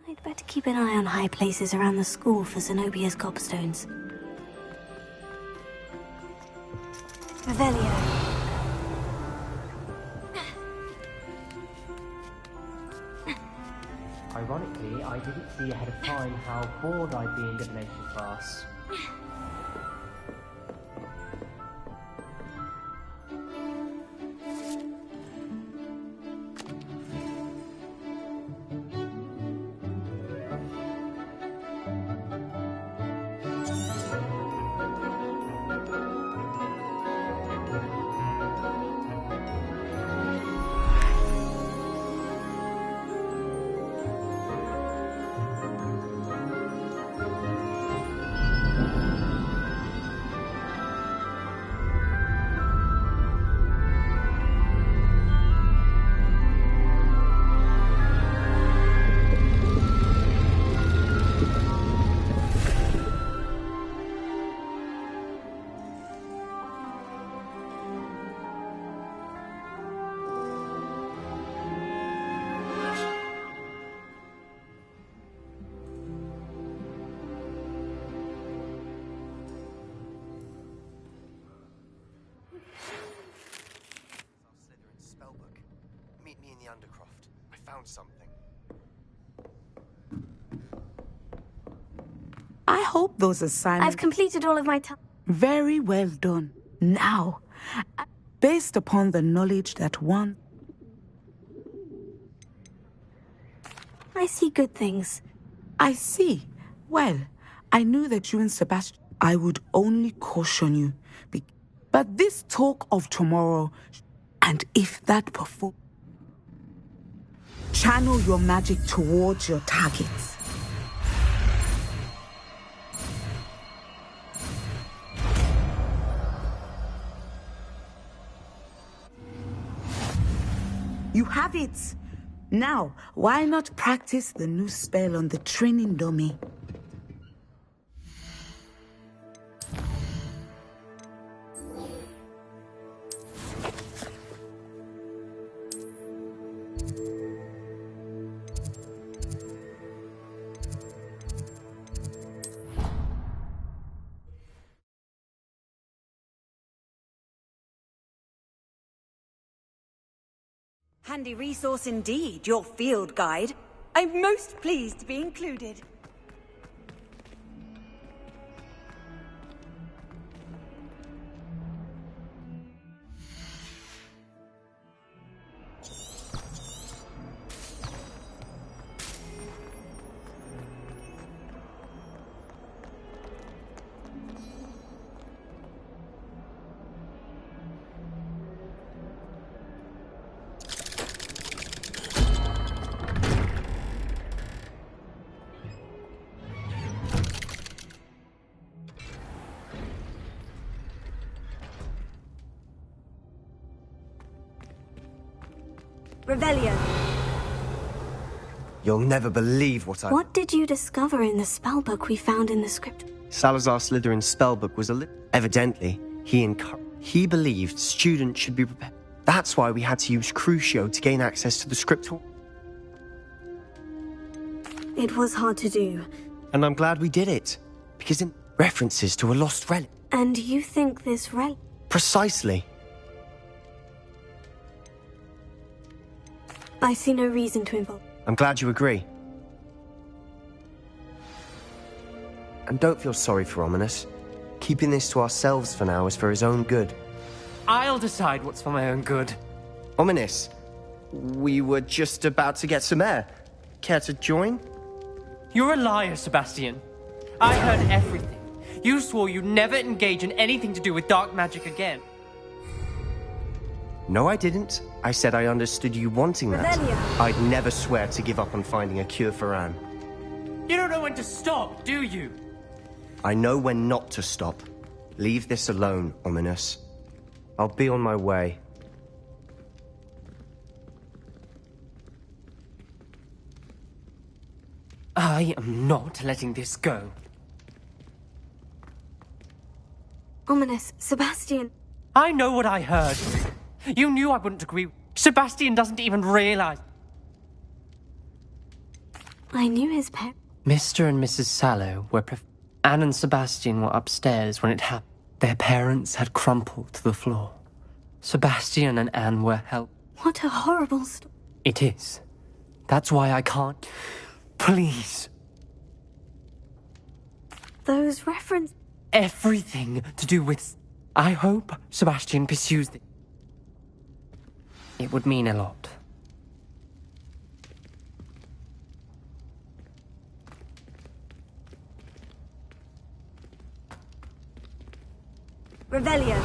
I'd better keep an eye on high places around the school for Zenobia's gobstones. Revelio. Ironically, I didn't see ahead of time how bored I'd be in divination class. Something. I hope those assignments... I've completed all of my tasks. Very well done. Now, based upon the knowledge that one... I see good things. I see. Well, I knew that you and Sebastian... I would only caution you. But this talk of tomorrow, and if that perform... Channel your magic towards your targets. You have it. Now, why not practice the new spell on the training dummy? Handy resource indeed, your field guide. I'm most pleased to be included. Revelio. You'll never believe what I... What did you discover in the spellbook we found in the script? Salazar Slytherin's spellbook was Evidently, he believed students should be prepared. That's why we had to use Crucio to gain access to the script. It was hard to do. And I'm glad we did it, because in references to a lost relic. And you think this relic... Precisely. I see no reason to involve... I'm glad you agree. And don't feel sorry for Ominous. Keeping this to ourselves for now is for his own good. I'll decide what's for my own good. Ominous, we were just about to get some air. Care to join? You're a liar, Sebastian. I heard everything. You swore you'd never engage in anything to do with dark magic again. No, I didn't. I said I understood you wanting that. Revelio. I'd never swear to give up on finding a cure for Anne. You don't know when to stop, do you? I know when not to stop. Leave this alone, Ominous. I'll be on my way. I am not letting this go. Ominous, Sebastian... I know what I heard. You knew I wouldn't agree. Sebastian doesn't even realize. I knew his parents. Mr. and Mrs. Sallow were Anne and Sebastian were upstairs when it happened. Their parents had crumpled to the floor. Sebastian and Anne were helped. What a horrible story. It is. That's why I can't. Please. Those references. Everything to do with... I hope Sebastian pursues it. It would mean a lot. Revelio.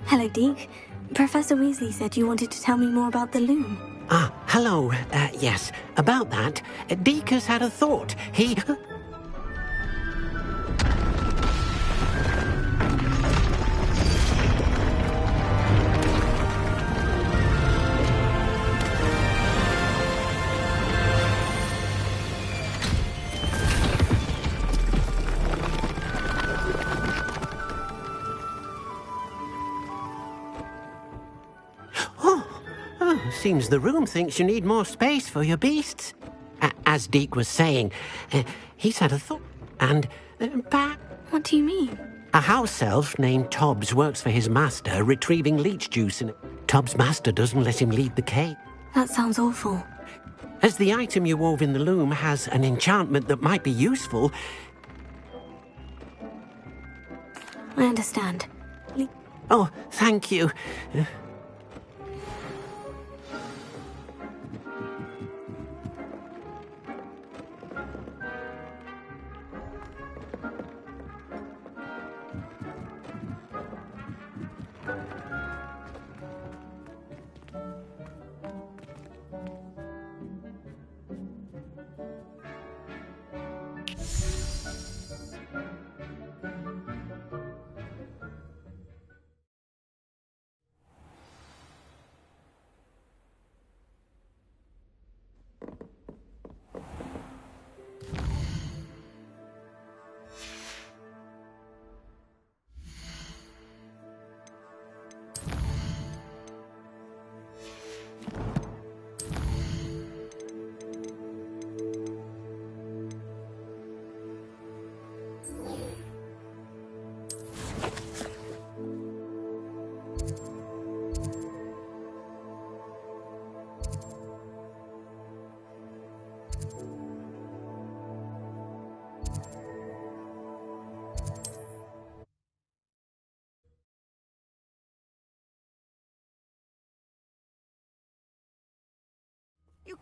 Hello, Deke. Professor Weasley said you wanted to tell me more about the loom. Ah, hello. Yes, about that. Deke has had a thought. He... Seems the room thinks you need more space for your beasts. As Deke was saying, he's had a thought. And, What do you mean? a house elf named Tobbs works for his master, retrieving leech juice, and Tobbs' master doesn't let him leave the cave. That sounds awful. As the item you wove in the loom has an enchantment that might be useful... I understand. Oh, thank you.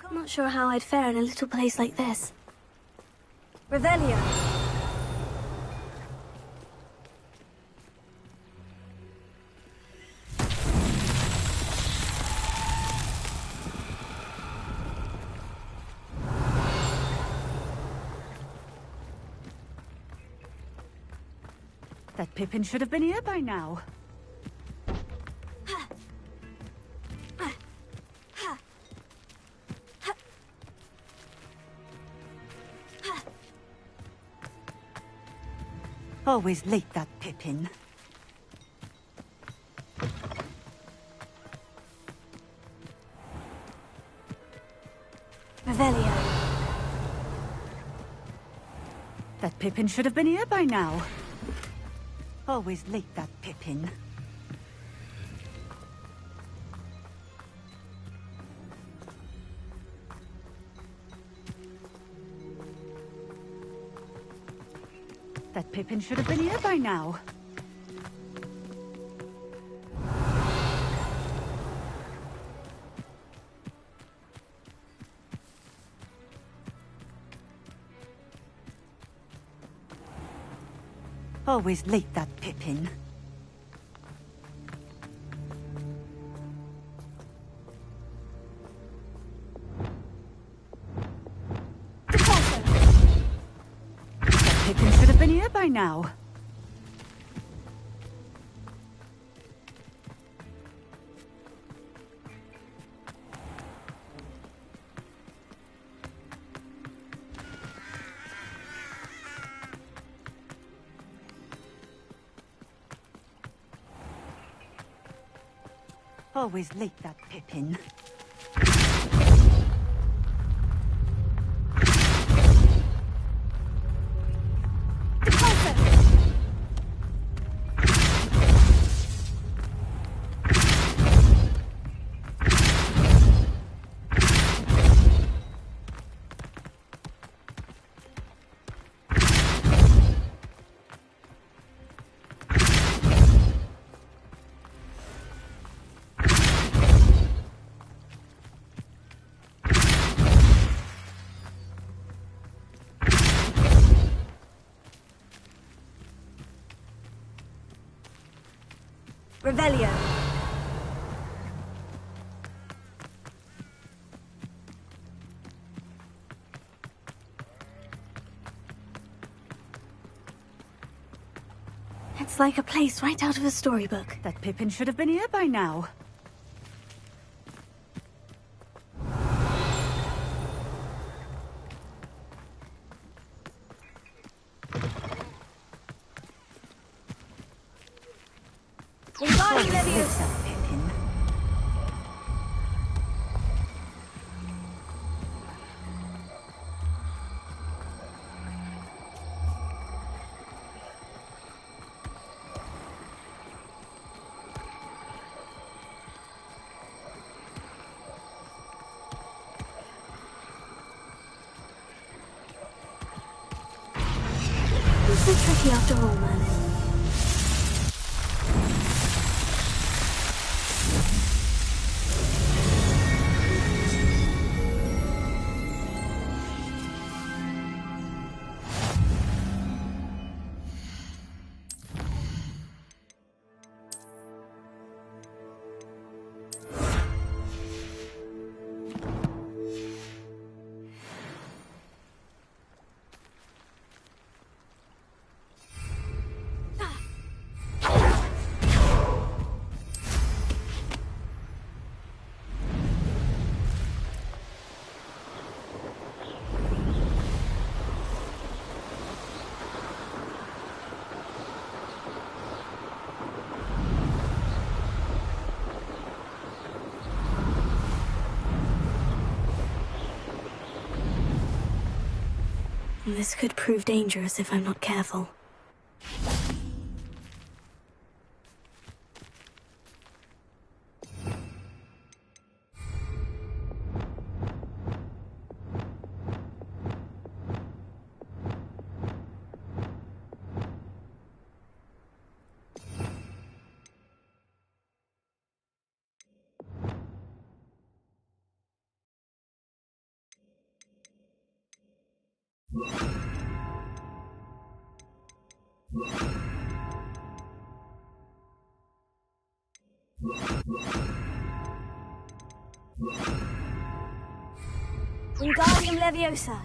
I'm not sure how I'd fare in a little place like this. Revelio. That Pippin should have been here by now. Always late, that Pippin. Revelio. That Pippin should have been here by now. Always late, that Pippin. That Pippin should have been here by now. Always late, that Pippin. That Pippin should have been here by now. Always late, that Pippin. Revelio. It's like a place right out of a storybook. That Pippin should have been here by now. Always late, Late, that Pippin. Not so tricky after all, Merlin. This could prove dangerous if I'm not careful. Wingardium Leviosa.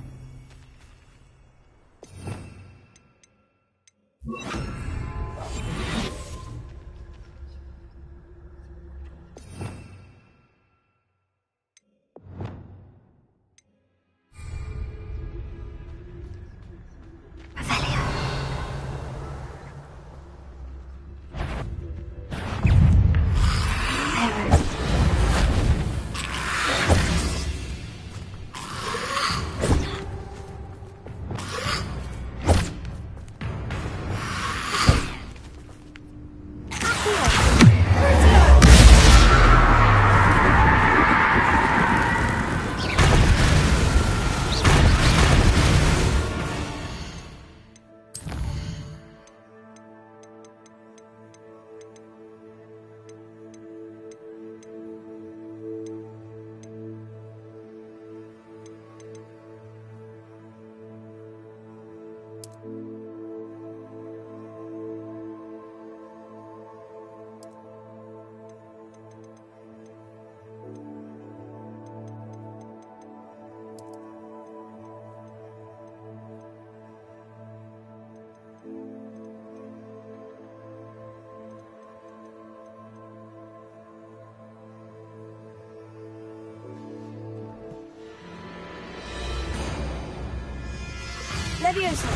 Leviosa!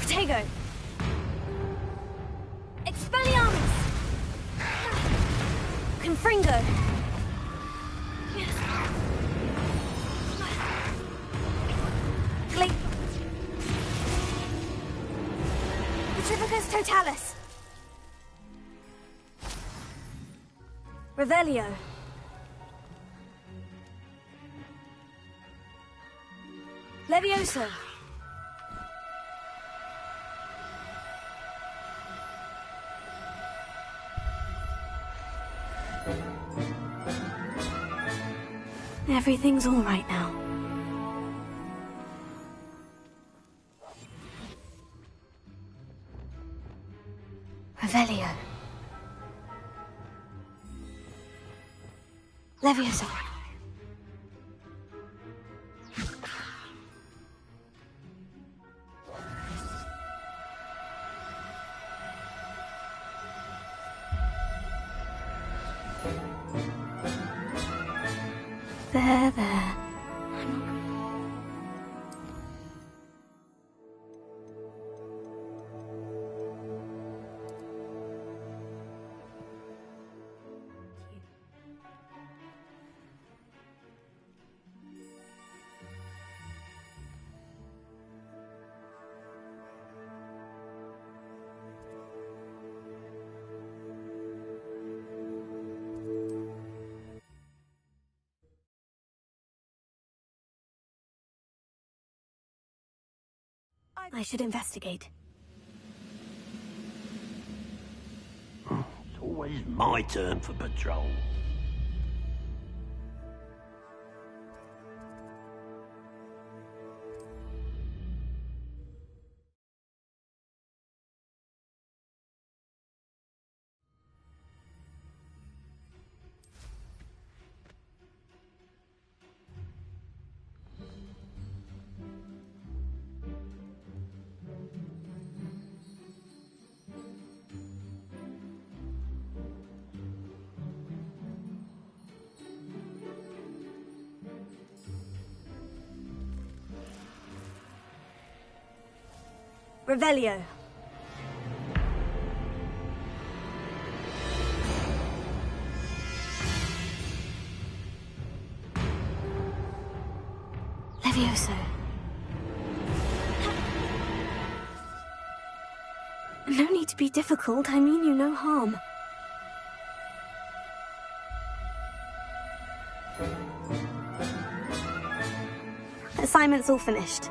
Protego! Expelliarmus! Confringo! Gle... Petrificus Totalis! Revelio! Leviosa! Everything's all right now. Revelio. Leviosa. There. I should investigate. It's always my turn for patrol. Revelio. Levioso. No need to be difficult, I mean you no harm. Assignment's all finished.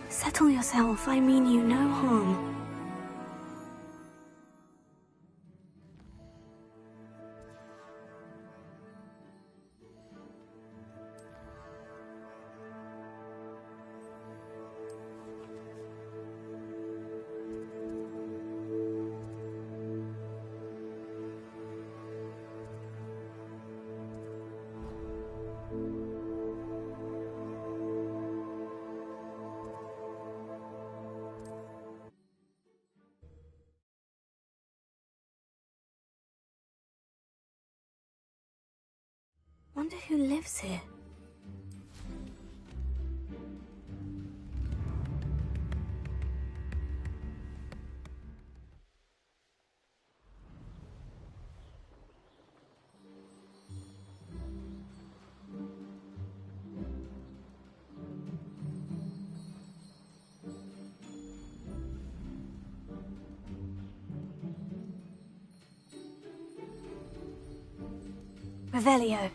Settle yourself, I mean you no harm. Wonder who lives here. Revelio.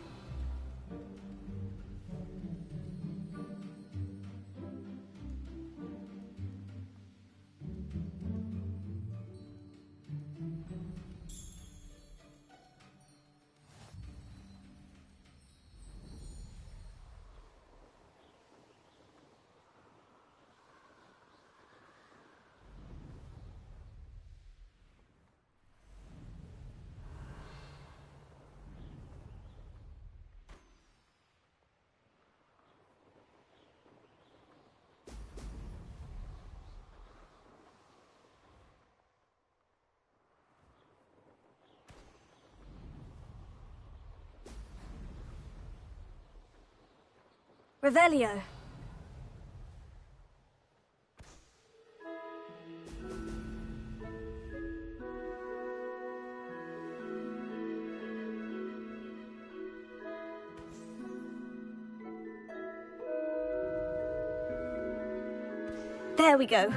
Revelio. There we go.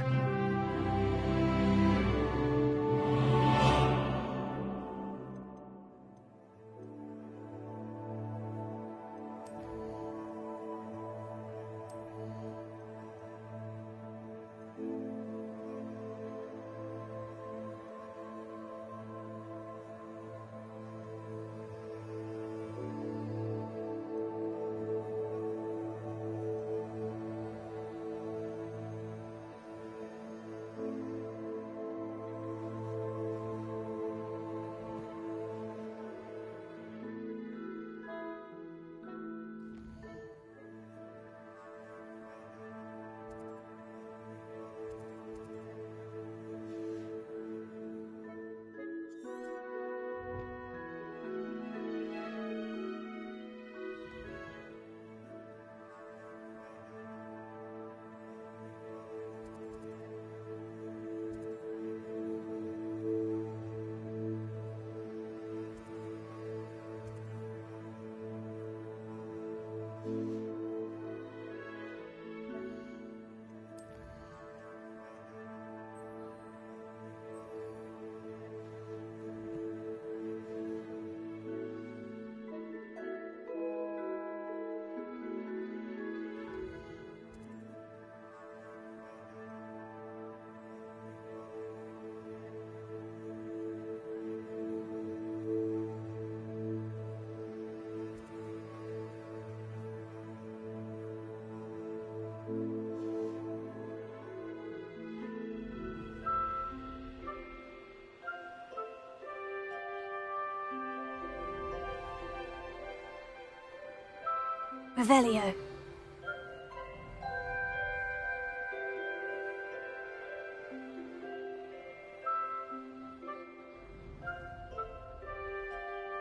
Revelio.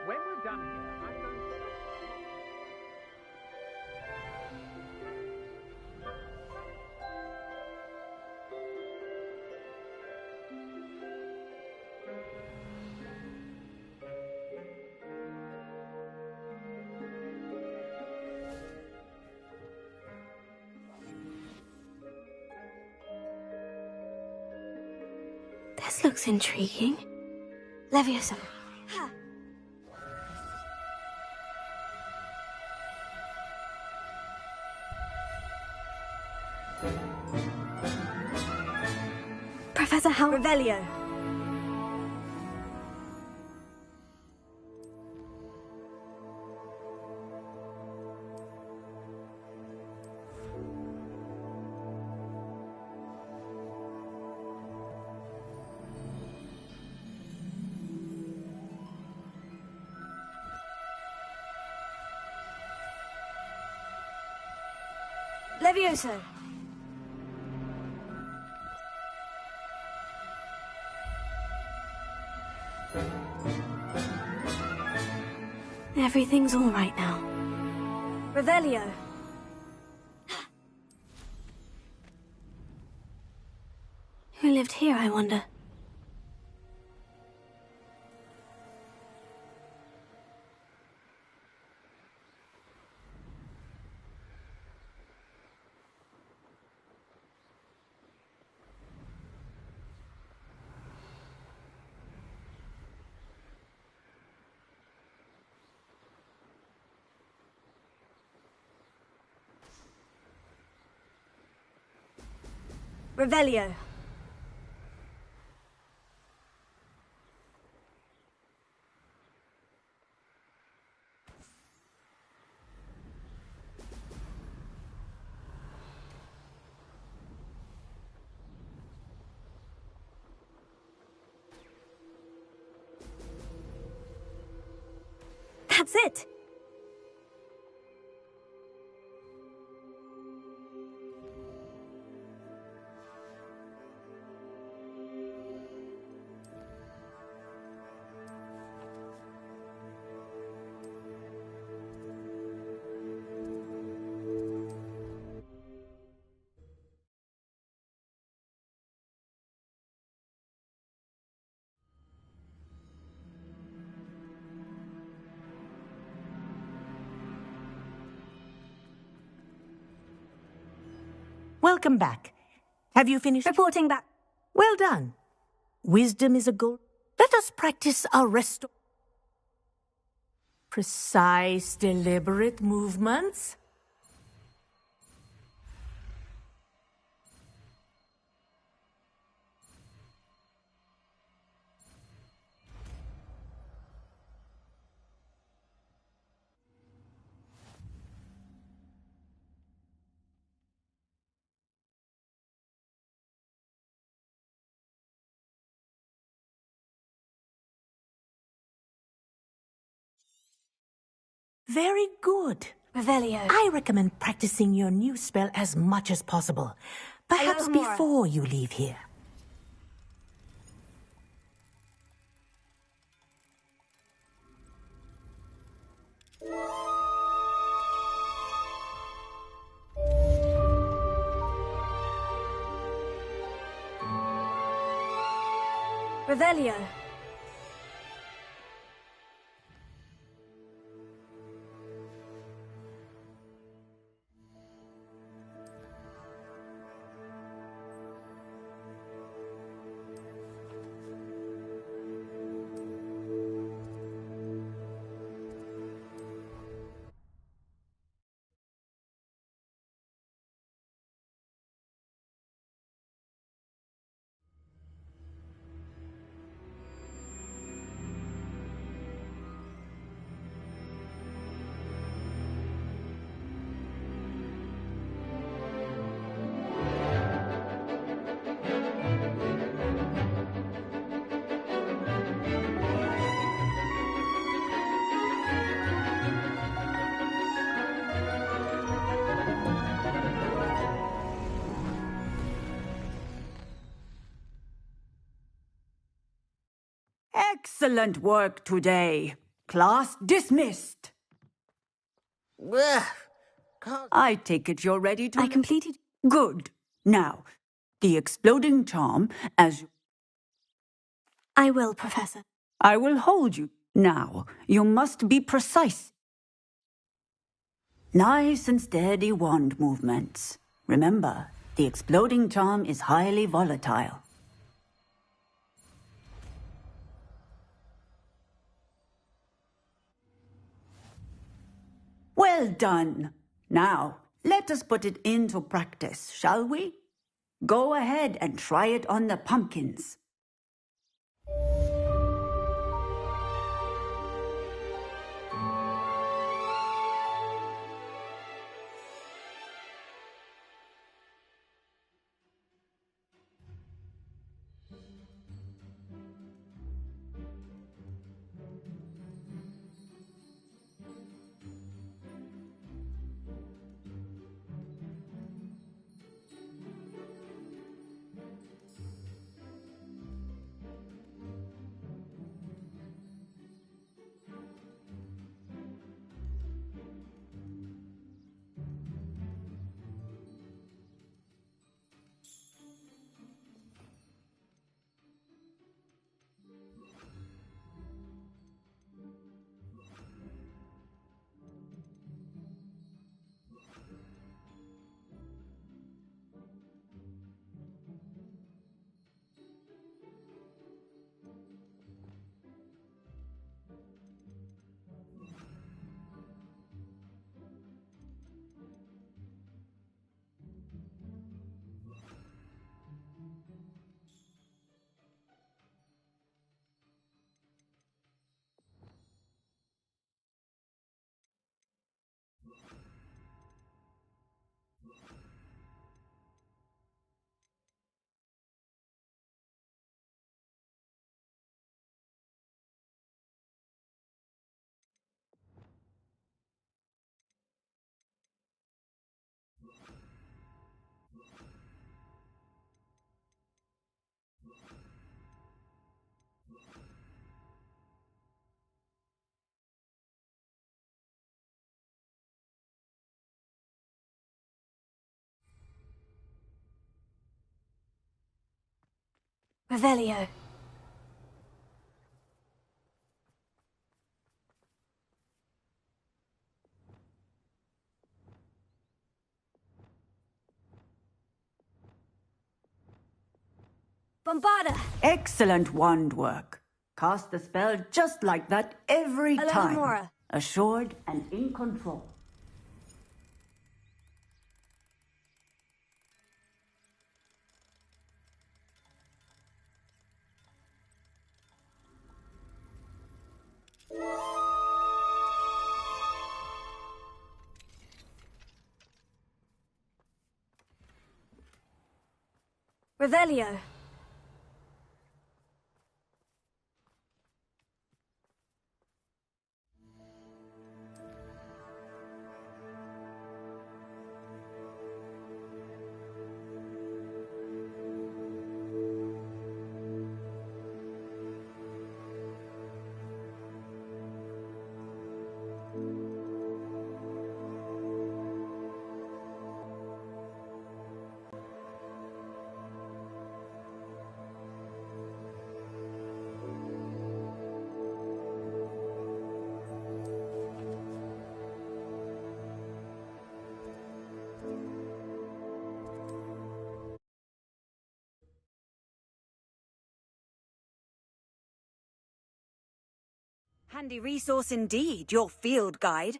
When we're done here, I'm going to... This looks intriguing. Leviosa. Ha. Professor Howard. Revelio. Levioso. Everything's all right now. Revelio. Who lived here, I wonder? Revelio. That's it. Welcome back. Have you finished? Reporting back. Well done. Wisdom is a goal. Let us practice our precise, deliberate movements. Very good. Revelio. I recommend practicing your new spell as much as possible. Perhaps Hello, Mora. before you leave here. Revelio. Excellent work today. Class dismissed. I take it you're ready to... I completed. Good. Now, the exploding charm, as... I will, Professor. I will hold you. Now, you must be precise. Nice and steady wand movements. Remember, the exploding charm is highly volatile. Well done. Now, let us put it into practice, shall we? Go ahead and try it on the pumpkins. Revelio. Bombarda! Excellent wand work. Cast the spell just like that every time. Alohomora. Assured and in control. Revelio. Handy resource indeed, your field guide.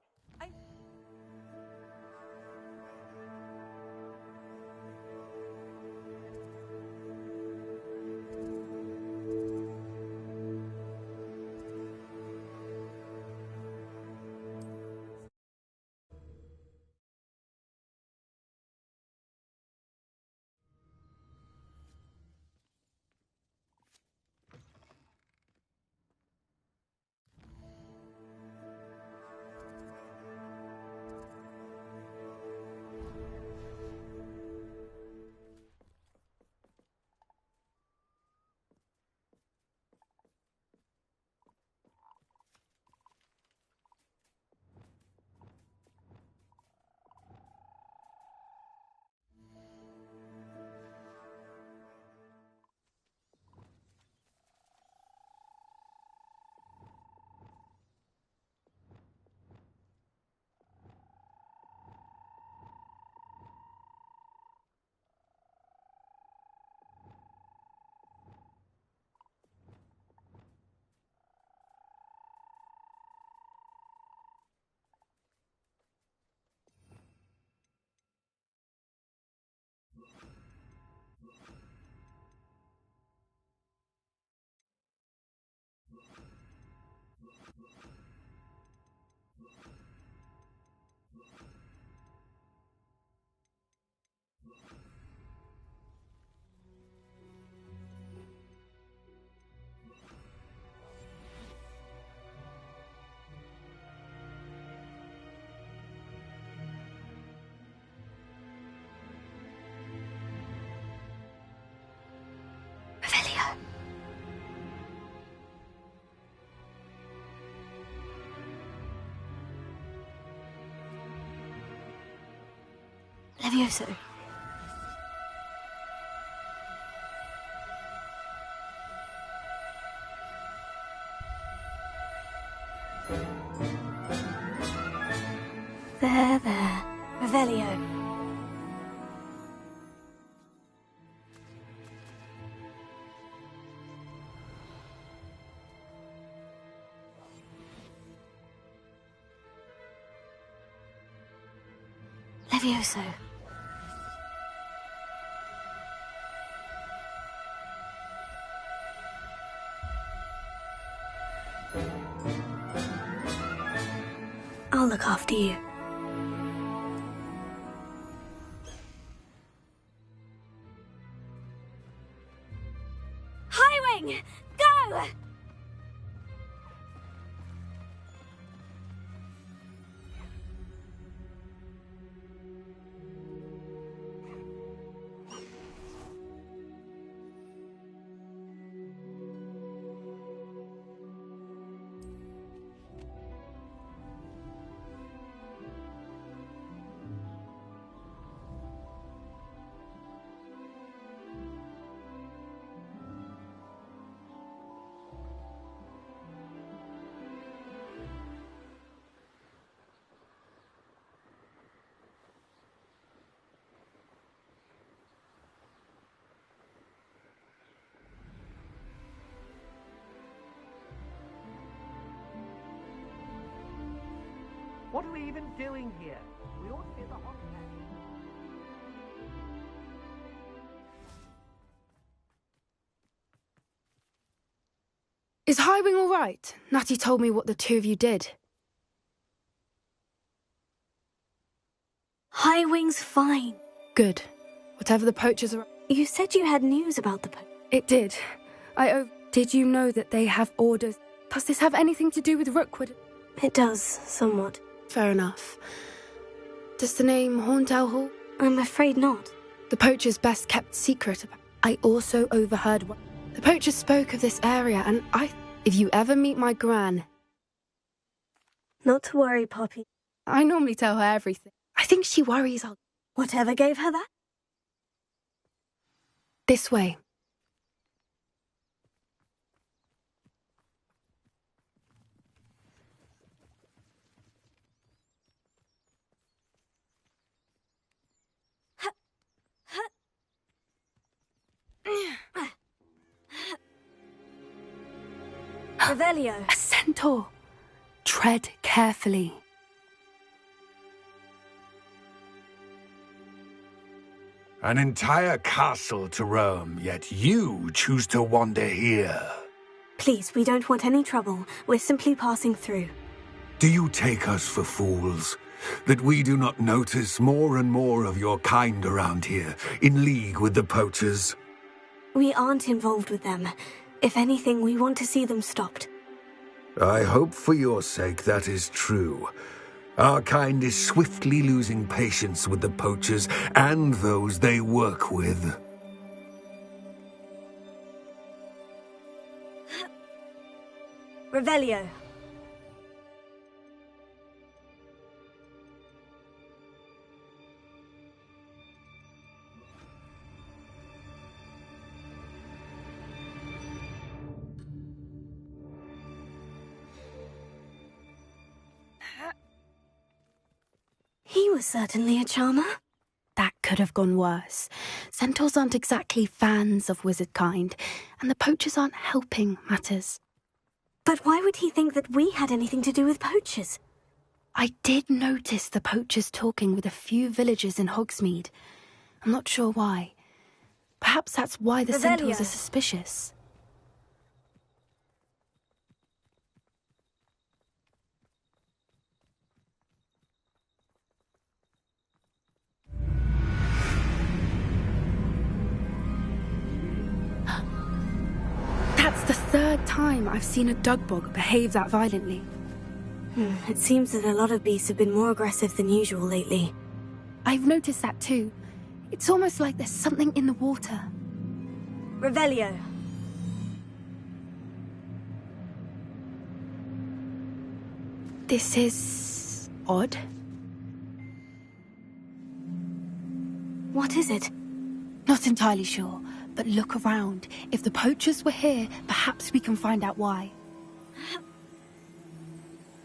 Revelio. Levioso. There. Revelio. Levioso. I'll look after you. Highwing! Go! What are we even doing here? We ought to be at the hospital. Is Highwing all right? Natty told me what the two of you did. Highwing's fine. Good. Whatever the poachers are... You said you had news about the It did. Did you know that they have orders? Does this have anything to do with Rookwood? It does, somewhat. Fair enough. Does the name haunt our hall? I'm afraid not. The poacher's best kept secret. I also overheard what... The poacher spoke of this area, and if you ever meet my gran... Not to worry, Poppy. I normally tell her everything. I think she worries I'll... Whatever gave her that? This way. Revelio. A centaur. Tread carefully. An entire castle to roam, yet you choose to wander here. Please, we don't want any trouble. We're simply passing through. Do you take us for fools? That we do not notice more and more of your kind around here, in league with the poachers? We aren't involved with them. If anything, we want to see them stopped. I hope for your sake that is true. Our kind is swiftly losing patience with the poachers and those they work with. Revelio. He was certainly a charmer. That could have gone worse. Centaurs aren't exactly fans of wizard kind, and the poachers aren't helping matters. But why would he think that we had anything to do with poachers? I did notice the poachers talking with a few villagers in Hogsmeade. I'm not sure why. Perhaps that's why the centaurs are suspicious. That's the third time I've seen a dugbog behave that violently. It seems that a lot of beasts have been more aggressive than usual lately. I've noticed that too. It's almost like there's something in the water. Revelio. This is... odd. What is it? Not entirely sure, but look around. If the poachers were here, perhaps we can find out why.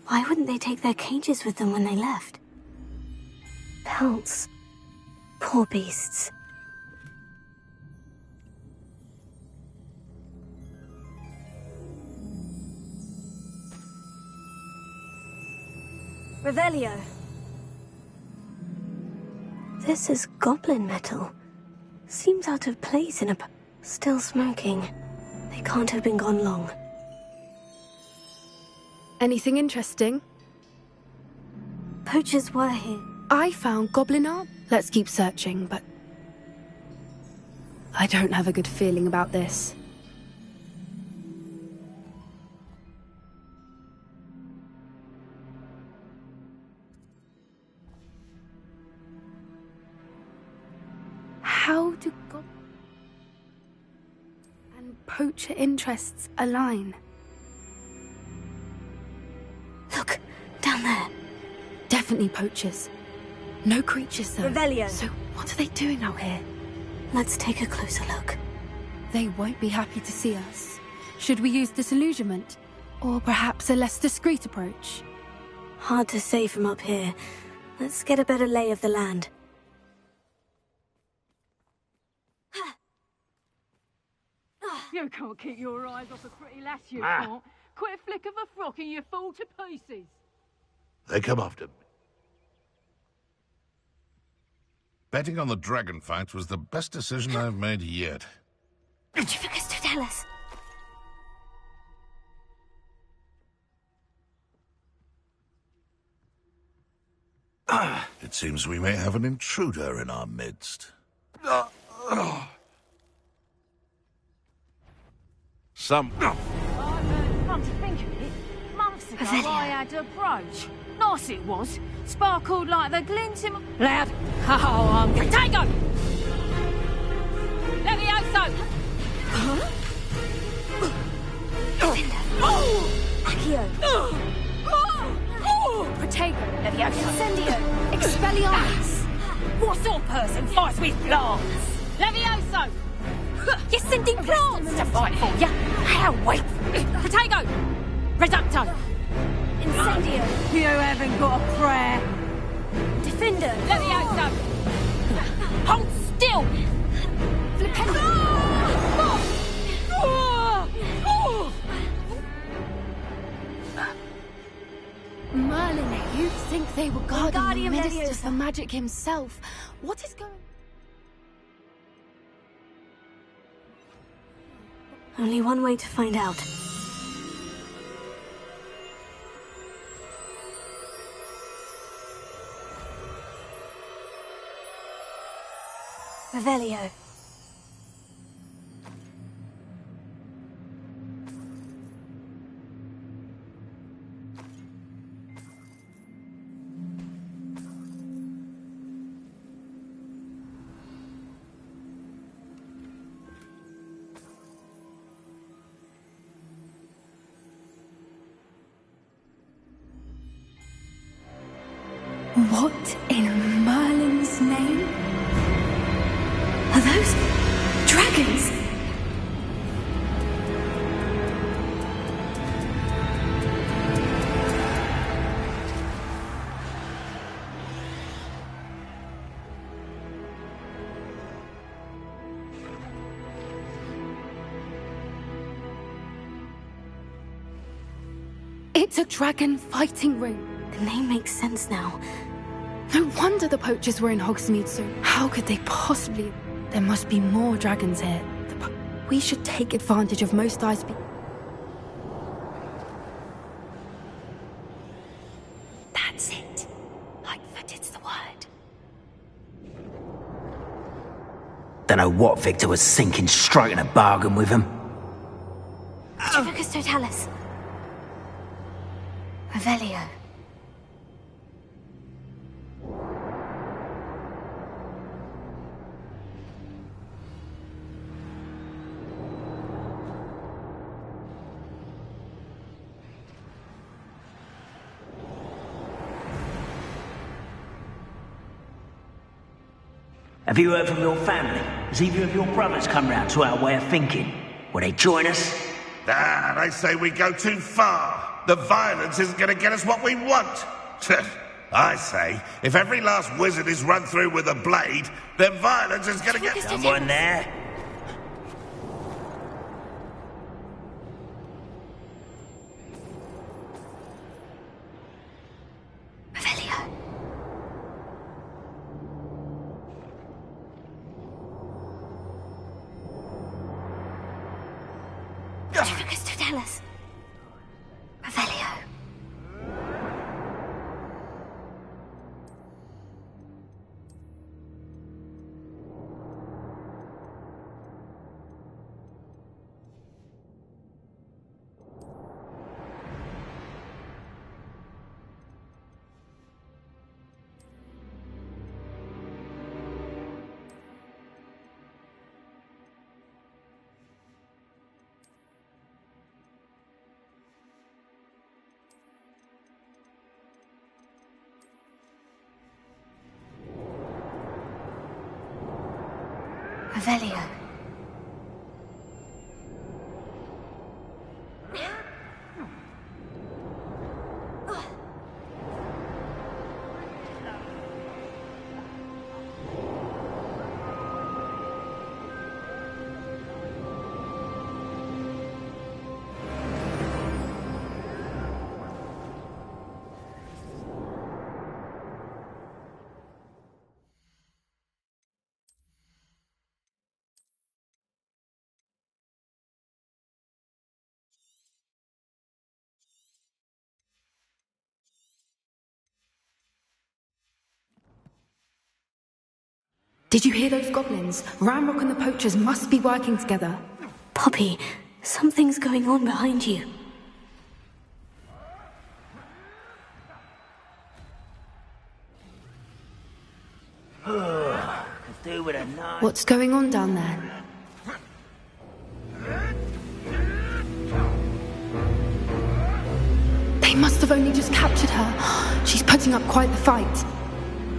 Why wouldn't they take their cages with them when they left? Pelts. Poor beasts. Revelio. This is goblin metal. Seems out of place in a... Still smoking. They can't have been gone long. Anything interesting? Poachers were here. I found goblin art. Let's keep searching, but... I don't have a good feeling about this. How do goblin and poacher interests align? Look, down there. Definitely poachers. No creatures, though. Revelio. So what are they doing out here? Let's take a closer look. They won't be happy to see us. Should we use disillusionment? Or perhaps a less discreet approach? Hard to say from up here. Let's get a better lay of the land. You can't keep your eyes off a pretty lass, you can't. Quit a flick of a frock and you fall to pieces. They come after me. Betting on the dragon fight was the best decision I've made yet. Petrificus totalis. It seems we may have an intruder in our midst. Some... Come to think of it, months ago I had a brooch. Nice it was. Sparkled like the glint in... Loud. Oh, I'm... Protego! Levioso! Huh? Oh! Accio. Protego, Levioso. Incendio. Expelliarmus. What sort of person fights with plants? Levioso! You're sending plants to fight for you. How wait? Protego! Reducto! Incendio. You haven't got a prayer. Defender. Levioso! Hold still! Flipendo. Merlin, you'd think they were guarding the minister Leviosa. for magic himself. What is going... Only one way to find out. Revelio. What in Merlin's name? Are those dragons? It's a dragon fighting ring. The name makes sense now. No wonder the poachers were in Hogsmeade soon. How could they possibly... There must be more dragons here. We should take advantage of most eyes being... That's it. Lightfoot, it's the word. Dunno what Victor was thinking, striking a bargain with him. Petrificus totalis. Revelio. Have you heard from your family? Has either of your brothers come round to our way of thinking? Will they join us? Ah, they say we go too far. The violence isn't going to get us what we want. I say, if every last wizard is run through with a blade, then violence is going to get... Someone there? Revelio. Petrificus totalis. Revelio. Revelio. Did you hear those goblins? Ramrock and the poachers must be working together. Poppy, something's going on behind you. What's going on down there? They must have only just captured her. She's putting up quite the fight.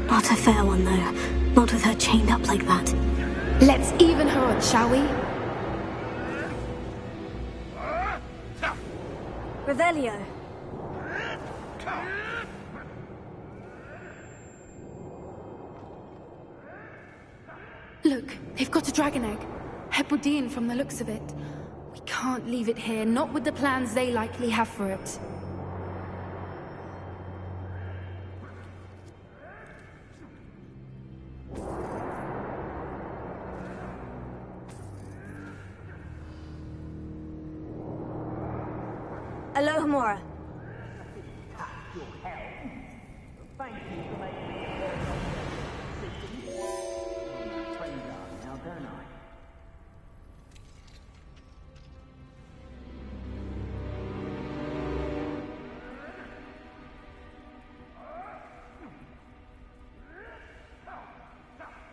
Not a fair one, though. Not with her chained up like that. Let's even her odds, shall we? Revelio. Look, they've got a dragon egg. Hebridean from the looks of it. We can't leave it here, not with the plans they likely have for it. Aloha Mora.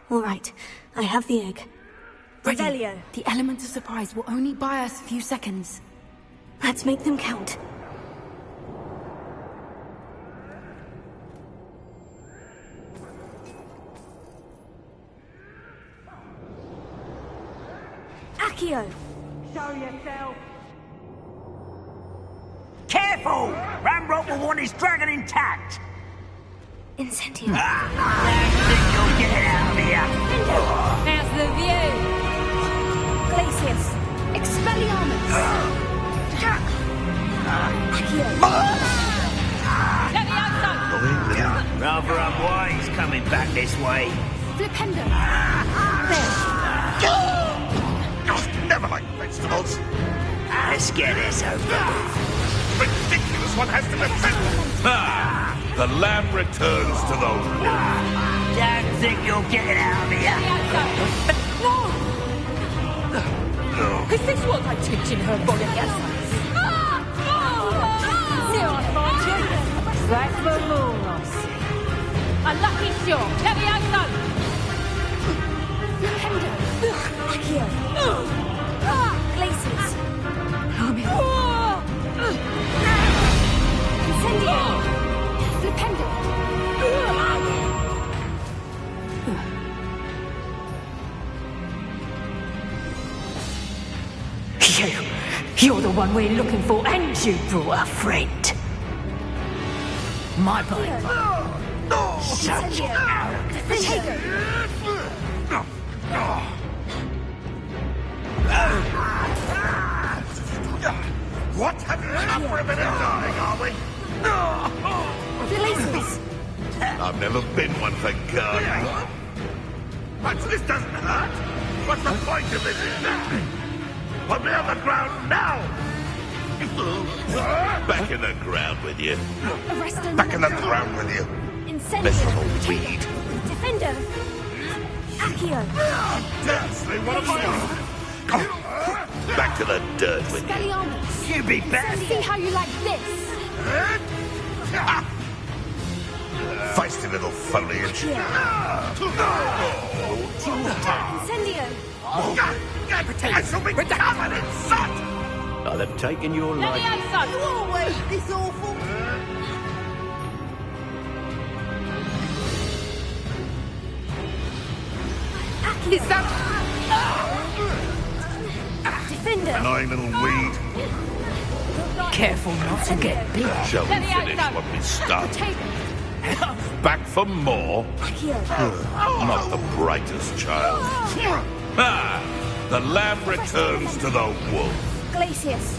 All right, I have the egg. Revelio. The element of surprise will only buy us a few seconds. Let's make them count. Accio! Show yourself! Careful! Ramrock will want his dragon intact! Incendio. You'll get it out of here! How's the view? Glacius. Expelliarmus. Rather unwise coming back this way. Flipendo. Never like vegetables. Let's get this over. Ridiculous one has to defend. The lamb returns to the wolf. Don't think you'll get it out of here. Is this what I teach in her body? See I find you? That's the moon, I see. A lucky shot. Levioso! Flipendo. Accio. Glacius. Incendio. Flipendo. You're the one we're looking for, and you brought a friend. My boy. Such arrogance. What? Have you come for a bit of dying, are we? Glacius. I've never been one for guarding. But this doesn't hurt. What's the point of this exactly? Put me on the ground now! Back in the ground with you. Back in the ground with you. Miserable weed. Defender. Accio. Densely, what am I? Back to the dirt with you. Expelliarmus. You be better. See how you like this. Feisty little foliage. Incendio. I shall be covered in soot! I'll have taken your life. Levioso! You always this awful? Defender. Annoying little weed. Careful not to get big. Shall we finish what we started? Back for more? Not the brightest child. The lamb returns to the wolf. Glacius.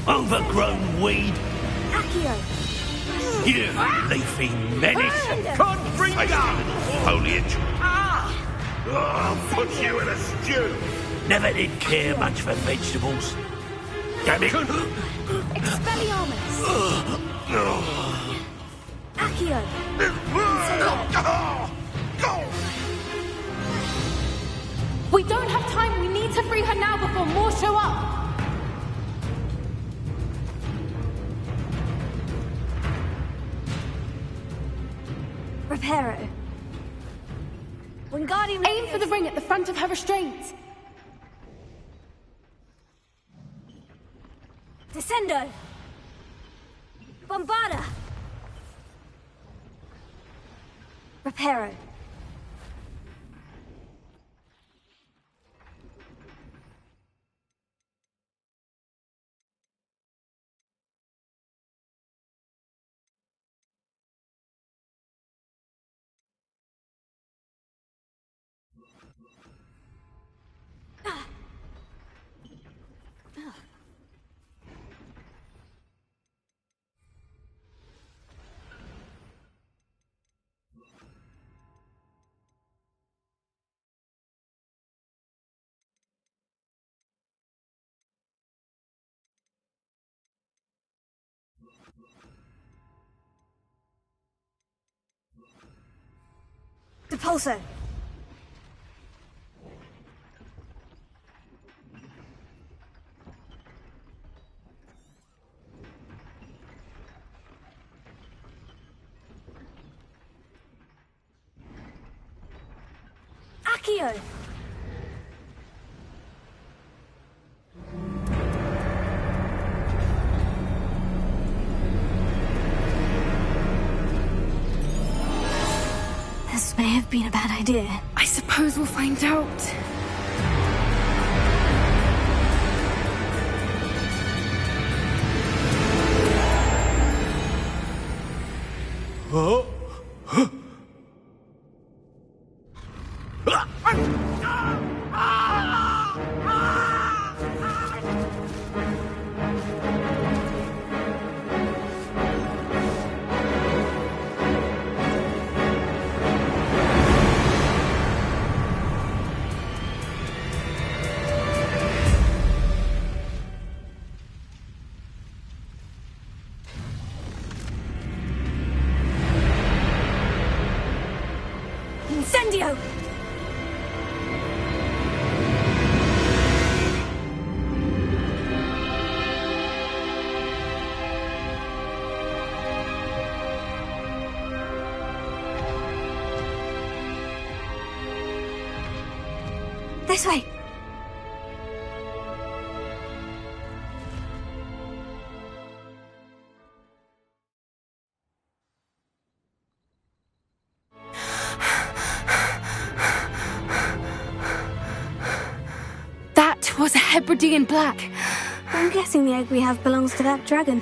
Overgrown weed. Accio. You leafy menace. Can't bring down foliage. I'll put you in a stew. Never did care much for vegetables. Damn it. Expelliarmus. Accio. Reparo. Wingardium. Aim for the ring at the front of her restraints. Descendo. Bombarda. Reparo. Depulso. Accio. This may have been a bad idea. I suppose we'll find out. Oh? Incendio! This way! That was a Hebridean black. I'm guessing the egg we have belongs to that dragon.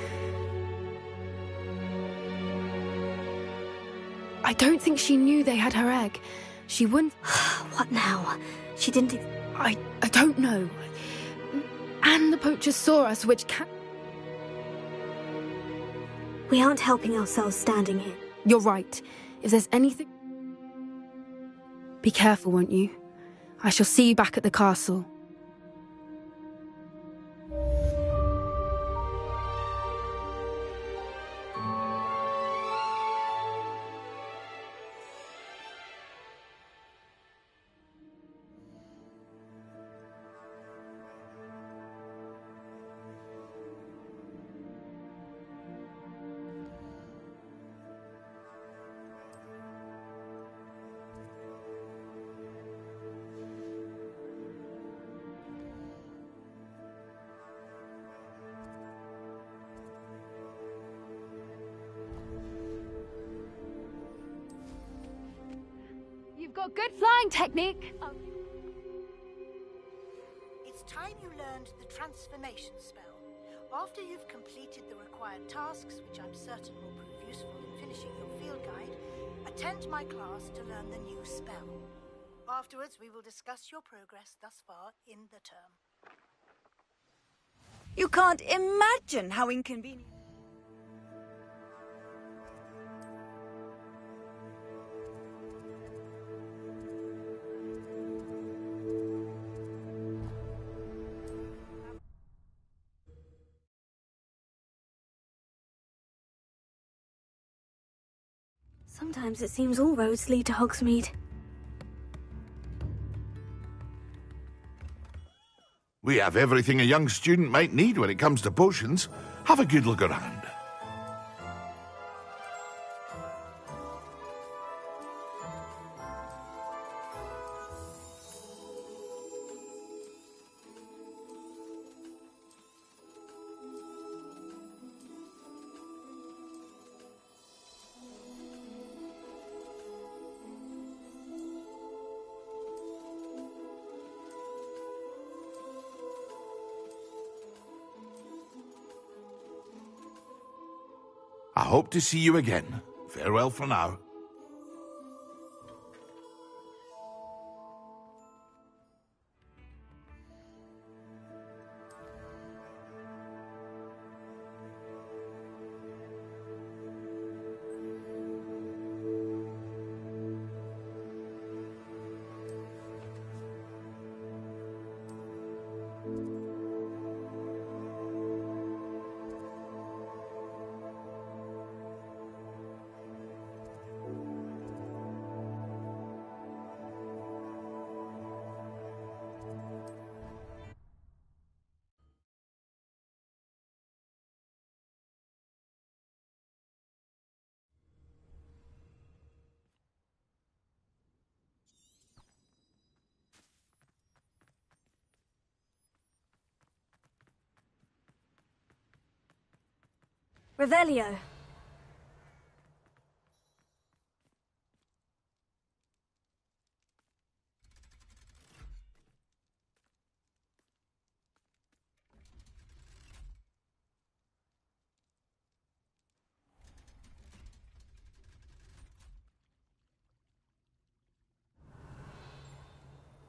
I don't think she knew they had her egg. She wouldn't... What now? She didn't... I don't know. And the poachers saw us, which can... We aren't helping ourselves standing here. You're right. If there's anything... Be careful, won't you? I shall see you back at the castle. You've got good flying technique. It's time you learned the transformation spell. After you've completed the required tasks, which I'm certain will prove useful in finishing your field guide, attend my class to learn the new spell. Afterwards, we will discuss your progress thus far in the term. You can't imagine how inconvenient... Sometimes it seems all roads lead to Hogsmeade. We have everything a young student might need when it comes to potions. Have a good look around. hope to see you again. Farewell for now. Revelio.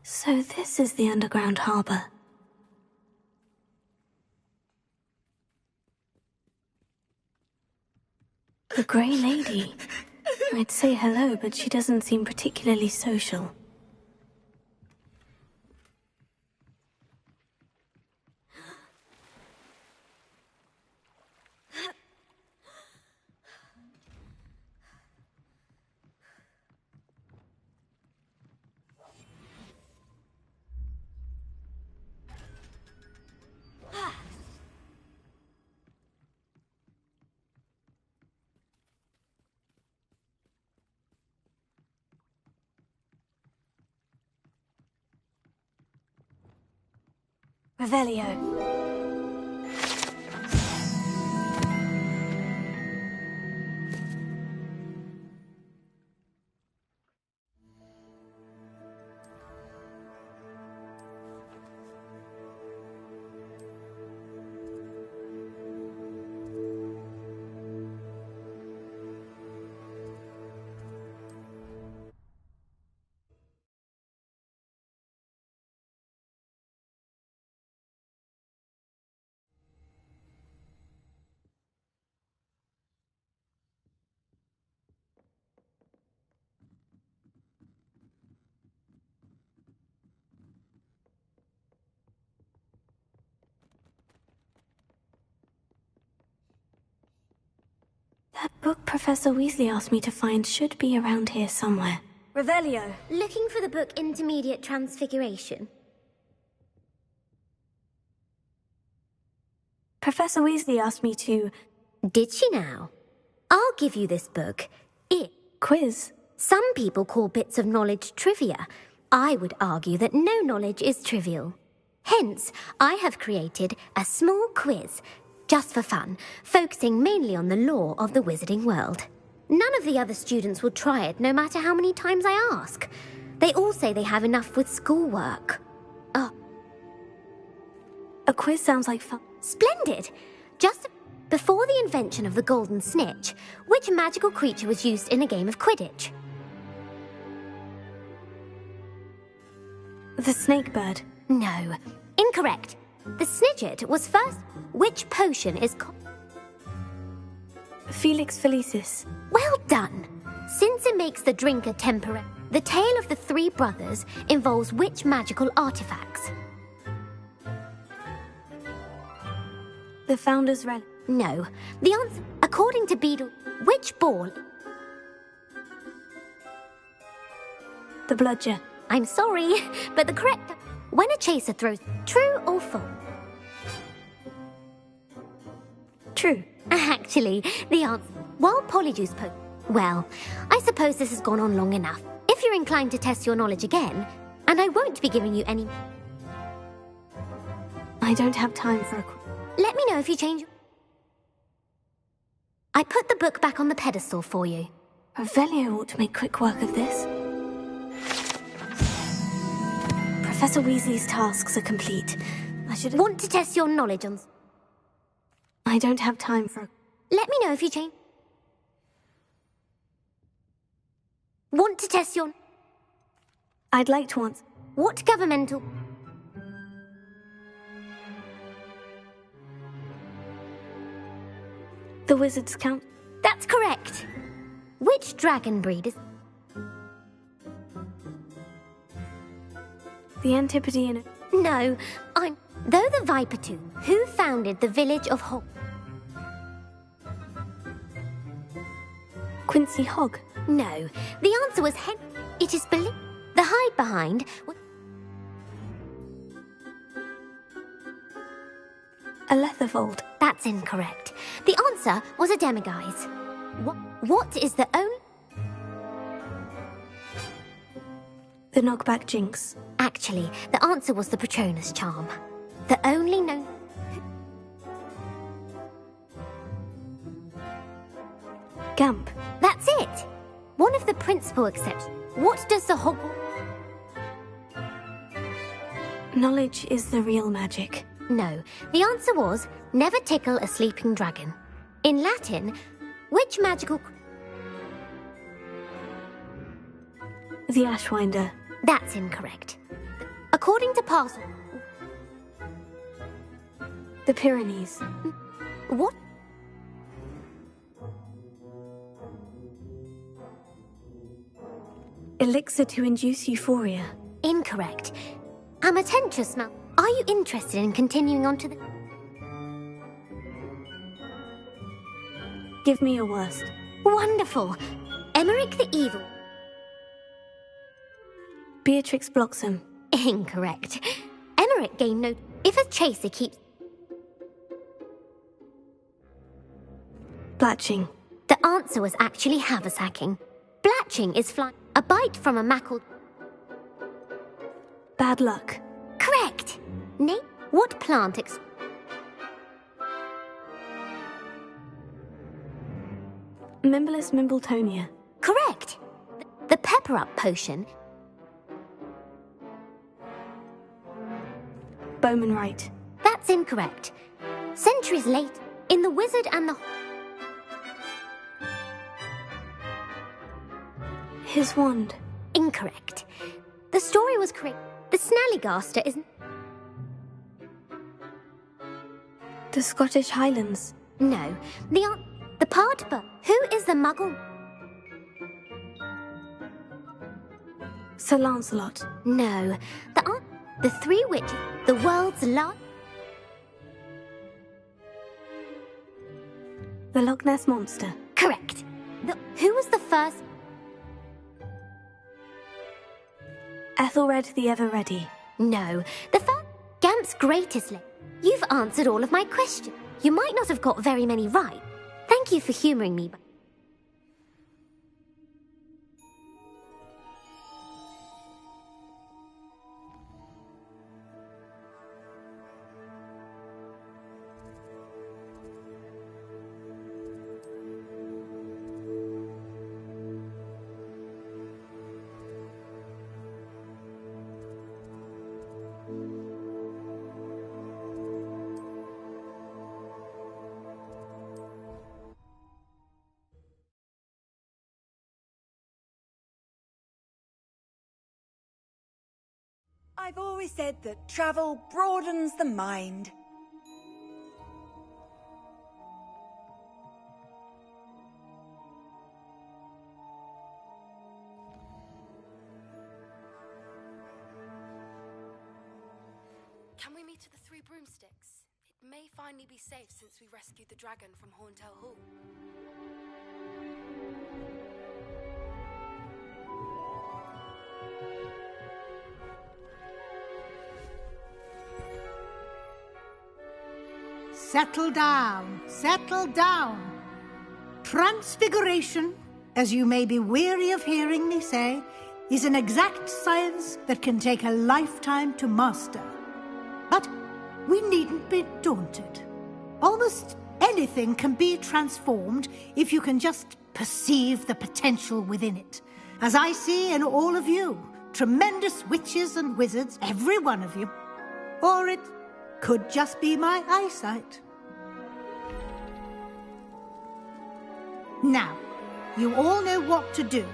So this is the underground harbor. The Grey Lady. I'd say hello, but she doesn't seem particularly social. Revelio. That book Professor Weasley asked me to find should be around here somewhere. Revelio. Looking for the book Intermediate Transfiguration? Professor Weasley asked me to... Did she now? I'll give you this book. Quiz. Some people call bits of knowledge trivia. I would argue that no knowledge is trivial. Hence, I have created a small quiz, just for fun, focusing mainly on the lore of the wizarding world. None of the other students will try it, no matter how many times I ask. They all say they have enough with schoolwork. Oh. A quiz sounds like fun. Splendid! Just before the invention of the golden snitch, which magical creature was used in a game of Quidditch? The snake bird. No. Incorrect. The Snidget was first... Which potion is Felix Felicis. Well done. Since it makes the drinker temporary, the tale of the three brothers involves which magical artifacts? The Founder's Relic. No. The answer, according to Beedle, which ball? The Bludger. I'm sorry, but the correct... When a chaser throws... True or false? True. Actually, the answer... While Polyjuice Well, I suppose this has gone on long enough. If you're inclined to test your knowledge again, and I won't be giving you any... I don't have time for a... Let me know if you change... I put the book back on the pedestal for you. Revelio ought to make quick work of this. Professor Weasley's tasks are complete. I should... Want to test your knowledge on... I don't have time for... Let me know if you change... Want to test your... I'd like to answer. What governmental... The Wizards Count. That's correct. Which dragon breed is... The Antipodean... No, I'm... Though the Viper Two, who founded the village of Hog... Quincy Hogg. No, the answer was Hen... It is believed... The hide behind... A Letherfold. That's incorrect. The answer was a demiguise. What is the only... The Knockback Jinx. Actually, the answer was the Patronus charm. The only known... Gamp. That's it! One of the principal exceptions. What does the Hogwarts... Knowledge is the real magic. No, the answer was never tickle a sleeping dragon. In Latin, which magical... The Ashwinder. That's incorrect. According to Parcel... The Pyrenees. What? Elixir to induce euphoria. Incorrect. Amatentious Mal... Are you interested in continuing on to the... Give me your worst. Wonderful. Emmerich the Evil. Beatrix Bloxham. Incorrect. Emmerich gained no... If a chaser keeps... Blatching. The answer was actually haversacking. Blatching is flying... A bite from a mackerel... Bad luck. Correct. Name... What plant Mimbless Mimbletonia. Correct. The pepper-up potion... Bowman Wright. That's incorrect. Centuries later, in The Wizard and the... His wand. Incorrect. The story was correct. The Snallygaster isn't... The Scottish Highlands. No. The part but who is the Muggle? Sir Lancelot. No. The Three Witches. The world's largest... The Loch Ness Monster. Correct. Who was the first... Ethelred the Ever-Ready. No. The first... Gamp's greatest... You've answered all of my questions. You might not have got very many right. Thank you for humouring me. I've always said that travel broadens the mind. Can we meet at the Three Broomsticks? It may finally be safe since we rescued the dragon from Horntail Hall. Settle down, settle down. Transfiguration, as you may be weary of hearing me say, is an exact science that can take a lifetime to master. But we needn't be daunted. Almost anything can be transformed if you can just perceive the potential within it. As I see in all of you, tremendous witches and wizards, every one of you. Or it could just be my eyesight. Now, you all know what to do.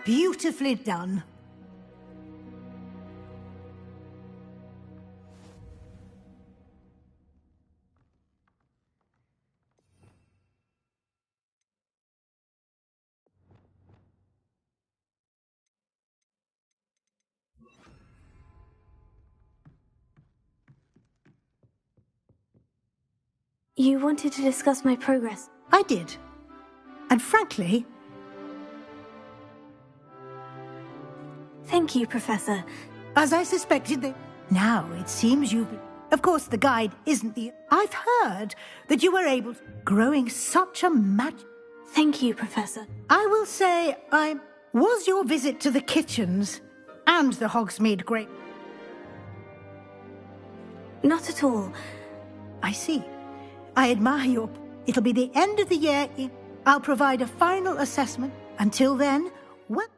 Beautifully done. You wanted to discuss my progress. I did. And frankly... Thank you, Professor. As I suspected, now it seems you've... Of course, the guide isn't the... I've heard that you were able to... Growing such a Thank you, Professor. I will say, Was your visit to the kitchens and the Hogsmeade grape... Not at all. I see. I admire your... It'll be the end of the year. I'll provide a final assessment. Until then, well...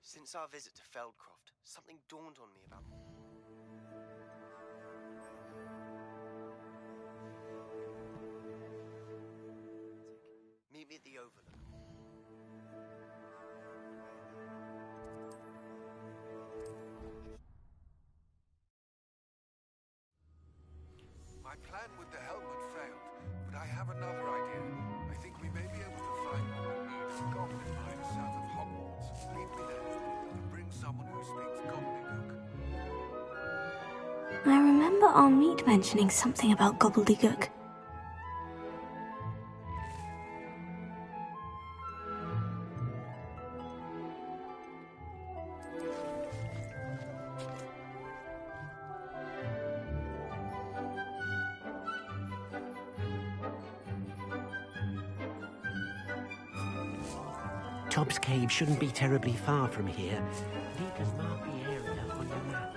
Since our visit to Feldcroft, something dawned on me about... Meet me at the Overlook. My plan with the helmet failed, but I have another idea. I think we may be able to find what we need in Goblin Mine south of Hogwarts. Lead me there, and bring someone who speaks gobbledygook. I remember our meet mentioning something about gobbledygook. Tobbs Cave shouldn't be terribly far from here. You can mark the area on your map.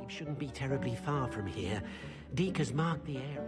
Shouldn't be terribly far from here. Deke has marked the area.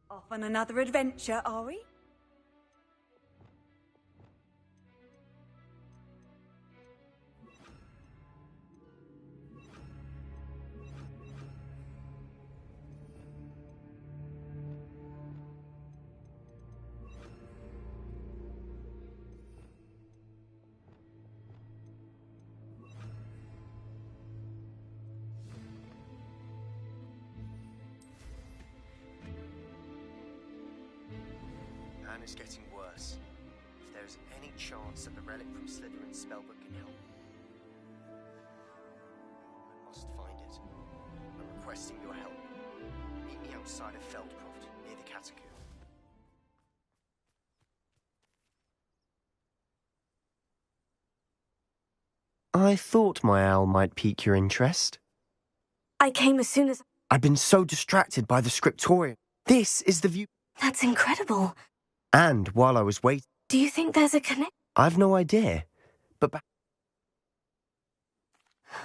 Off on another adventure, are we? Is getting worse. If there's any chance that the relic from Slytherin's spellbook can help, I must find it. I'm requesting your help. Meet me outside of Feldcroft, near the catacomb. I thought my owl might pique your interest. I came as soon as... I've been so distracted by the scriptorium. This is the view... That's incredible. And while I was waiting... Do you think there's a connection? I've no idea, but...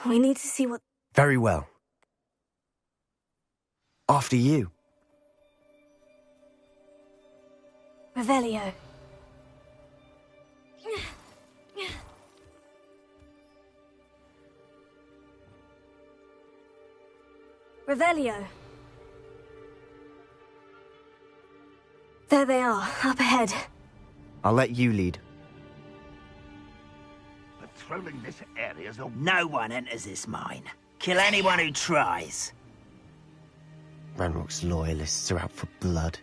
We need to see what... Very well. After you. Revelio. Revelio. There they are, up ahead. I'll let you lead. Patrolling this area's a... No one enters this mine. Kill anyone who tries. Ranrock's loyalists are out for blood.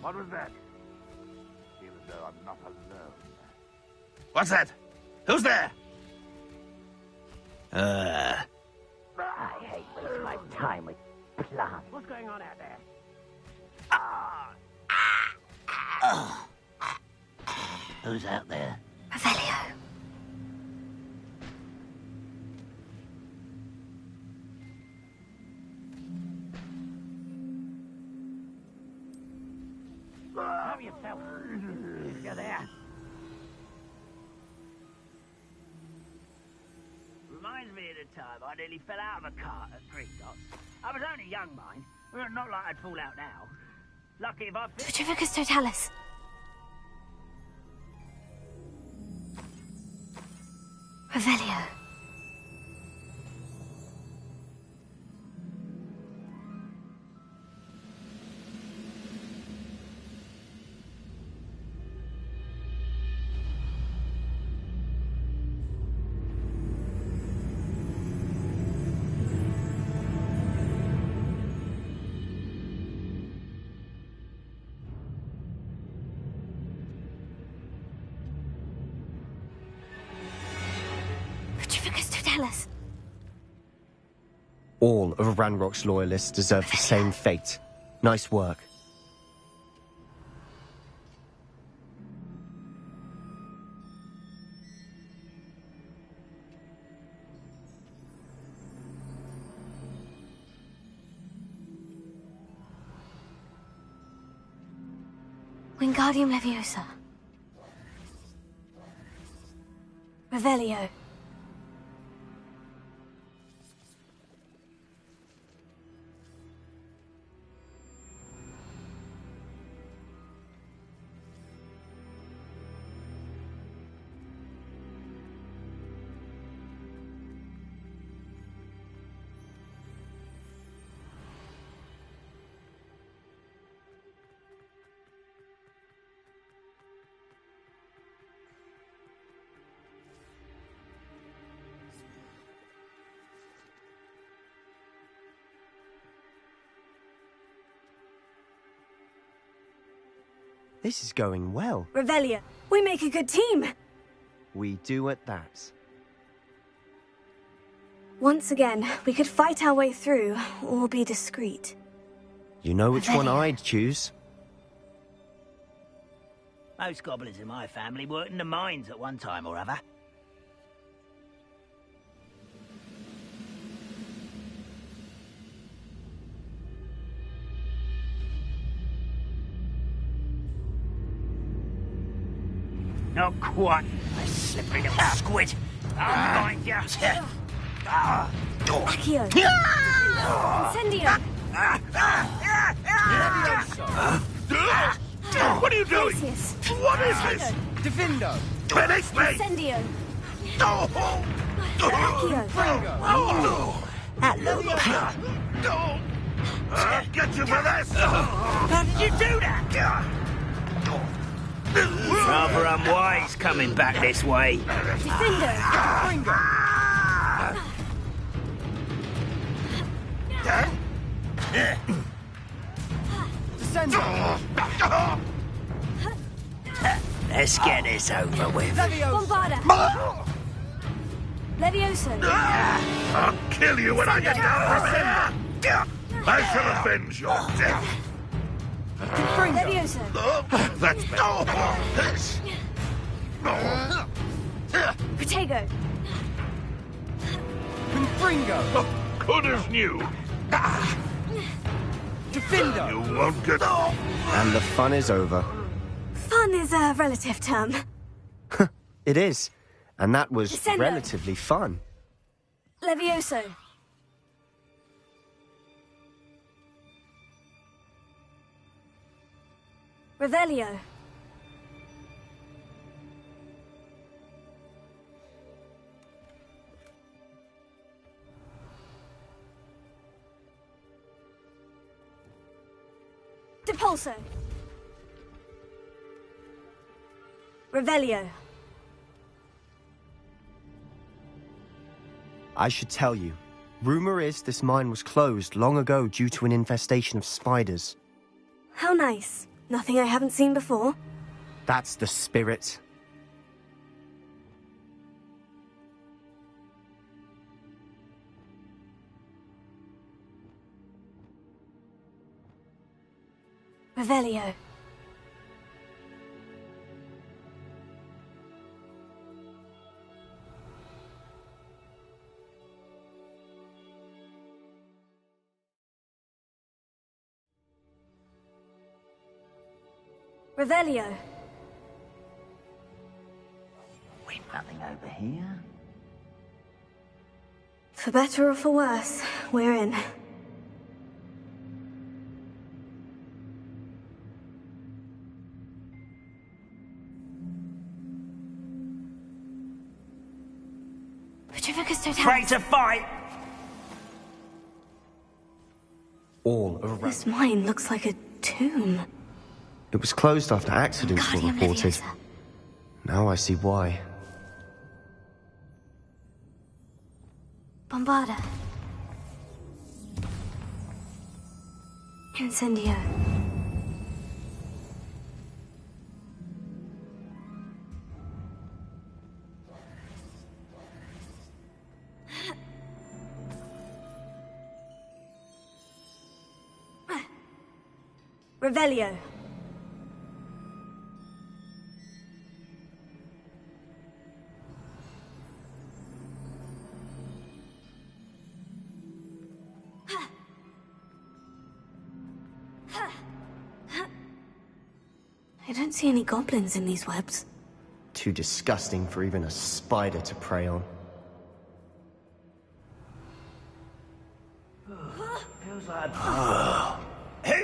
What was that? Feel as though I'm not alone. What's that? Who's there? I hate wasting my time with plants. What's going on out there? Who's out there? Revelio. How yourself? If you're there. Reminds me of the time I nearly fell out of a cart at Green Dots. I was only young, mind. Well, not like I'd fall out now. Lucky if I... Petrificus Totalis. Revelio. All of Ranrock's loyalists deserve the same fate. Nice work. Wingardium Leviosa. Revelio. This is going well. Revelio. We make a good team. We do at that. Once again, we could fight our way through, or be discreet. You know which one I'd choose. Most goblins in my family worked in the mines at one time or other. Not quite, you slippery little squid. I'll find you. Accio! Incendio! What are you doing? Gracias. What is this? Defendo! Finish me! Incendio! Get you for this! How did you do that? Rather unwise coming back this way. Defender! Let's get this over with. Bombarda! Levioso! I'll kill you when I get down from here! I shall avenge your death! Levioso! That's better. Protego! Confringo! Good as new. Defendo! You won't get... And the fun is over. Fun is a relative term. It is. And that was Descendo. relatively fun. Levioso! Revelio! Depulso! Revelio! I should tell you. Rumor is this mine was closed long ago due to an infestation of spiders. How nice. Nothing I haven't seen before. That's the spirit. Revelio. Revelio. We've nothing over here. For better or for worse, we're in. Petrificus Totalis. Afraid to fight? All around. This mine looks like a tomb. It was closed after accidents were Guardian reported. Leviosa. Now I see why. Bombarda. Incendio. Revelio. I don't see any goblins in these webs. Too disgusting for even a spider to prey on. Feels like...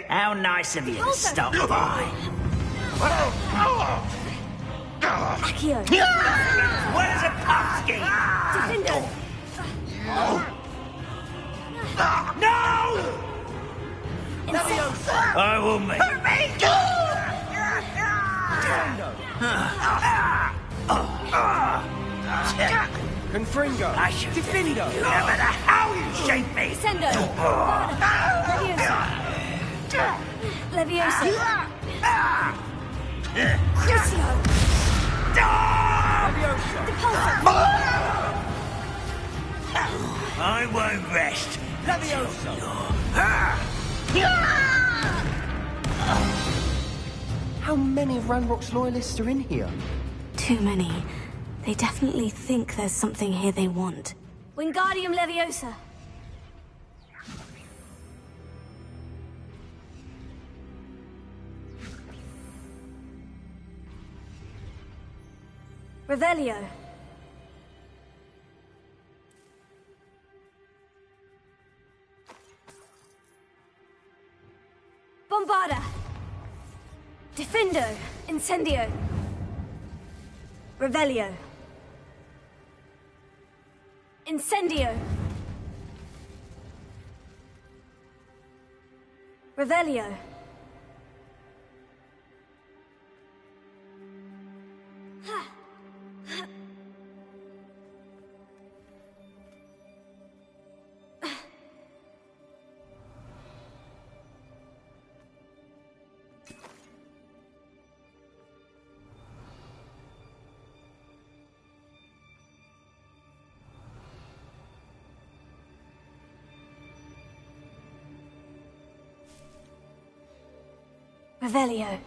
How nice of you to stop by. Accio. Where's a pumpkin? Defendo. No! I will make... Hurt me! Confringo! I should Defendo! no matter how you shape me! Sendo. Leviosa. Leviosa. Crucio. Depulso. I won't rest. Leviosa! How many of Ranrock's loyalists are in here? Too many. They definitely think there's something here they want. Wingardium Leviosa. Revelio. Bombarda. Defendo. Incendio. Revelio. Incendio. Revelio. Revelio.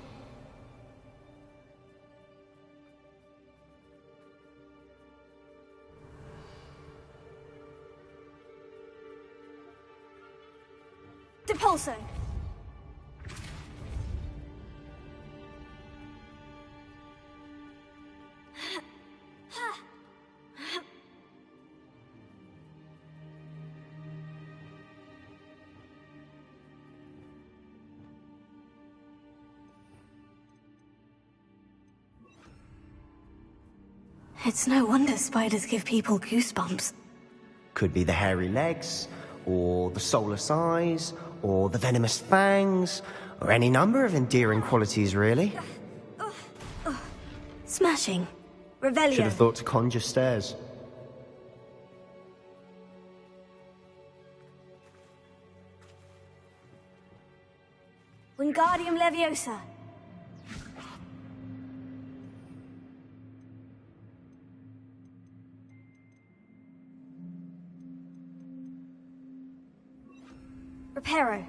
Depulso. It's no wonder spiders give people goosebumps. Could be the hairy legs, or the soulless eyes, or the venomous fangs, or any number of endearing qualities, really. Smashing. Revelio. Should have thought to conjure stairs. Wingardium Leviosa. Reparo.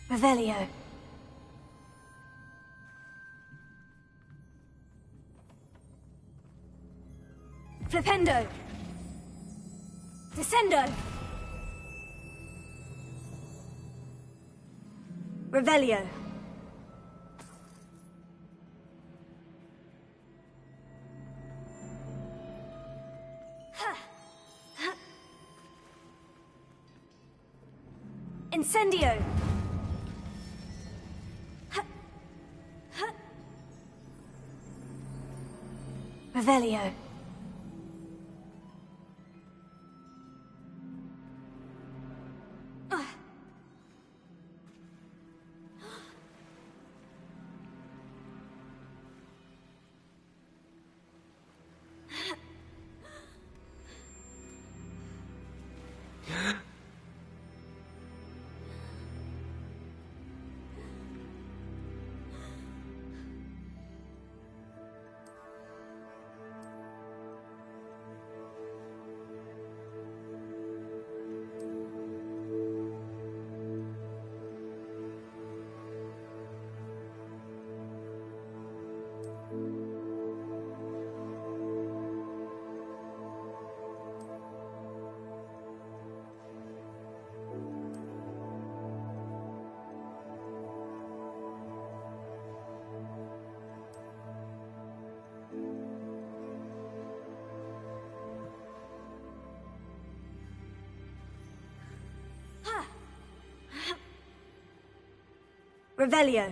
Revelio. Flipendo. Descendo. Revelio. Incendio. Revelio. Revelio.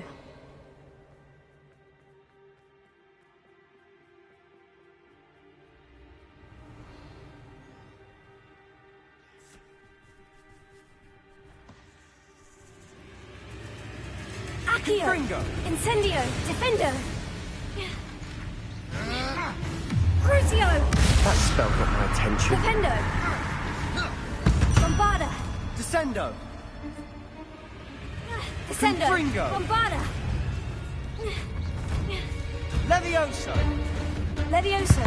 Accio. Incendio. Defendo. Crucio. That spell got my attention. Defendo. Bombarda. Descendo. Descendo. Confringo. Bombarda. Levioso. Levioso.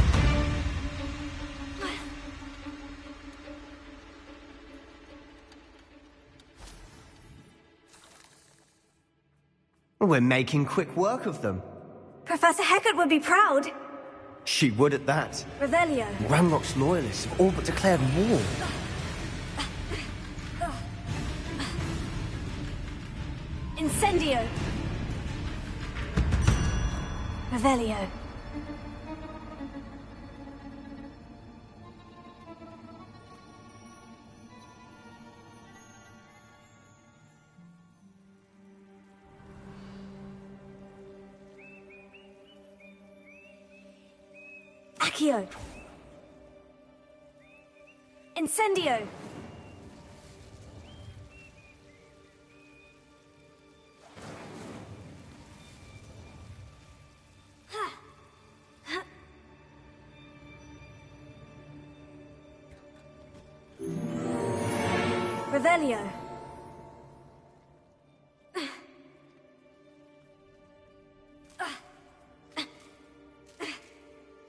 We're making quick work of them. Professor Hecat would be proud. She would at that. Revelio. Ranrock's loyalists have all but declared war. Incendio. Revelio. Accio. Incendio. Revelio.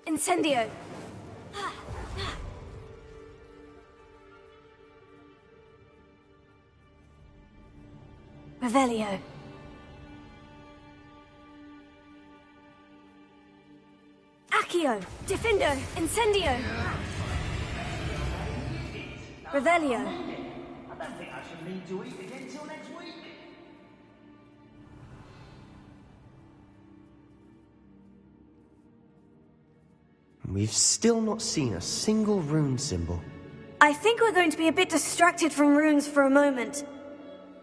Incendio. Revelio. Accio. Defendo. Incendio. Revelio. I don't think I should need to eat again till next week. We've still not seen a single rune symbol. I think we're going to be a bit distracted from runes for a moment.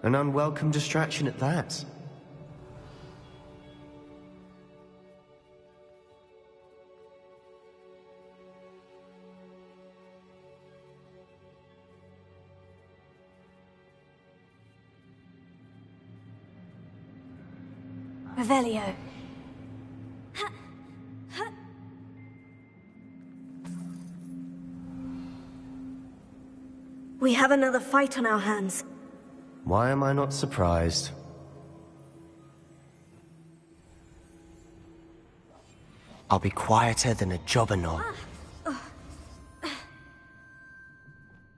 An unwelcome distraction at that. Revelio. We have another fight on our hands. Why am I not surprised? I'll be quieter than a jobberknoll.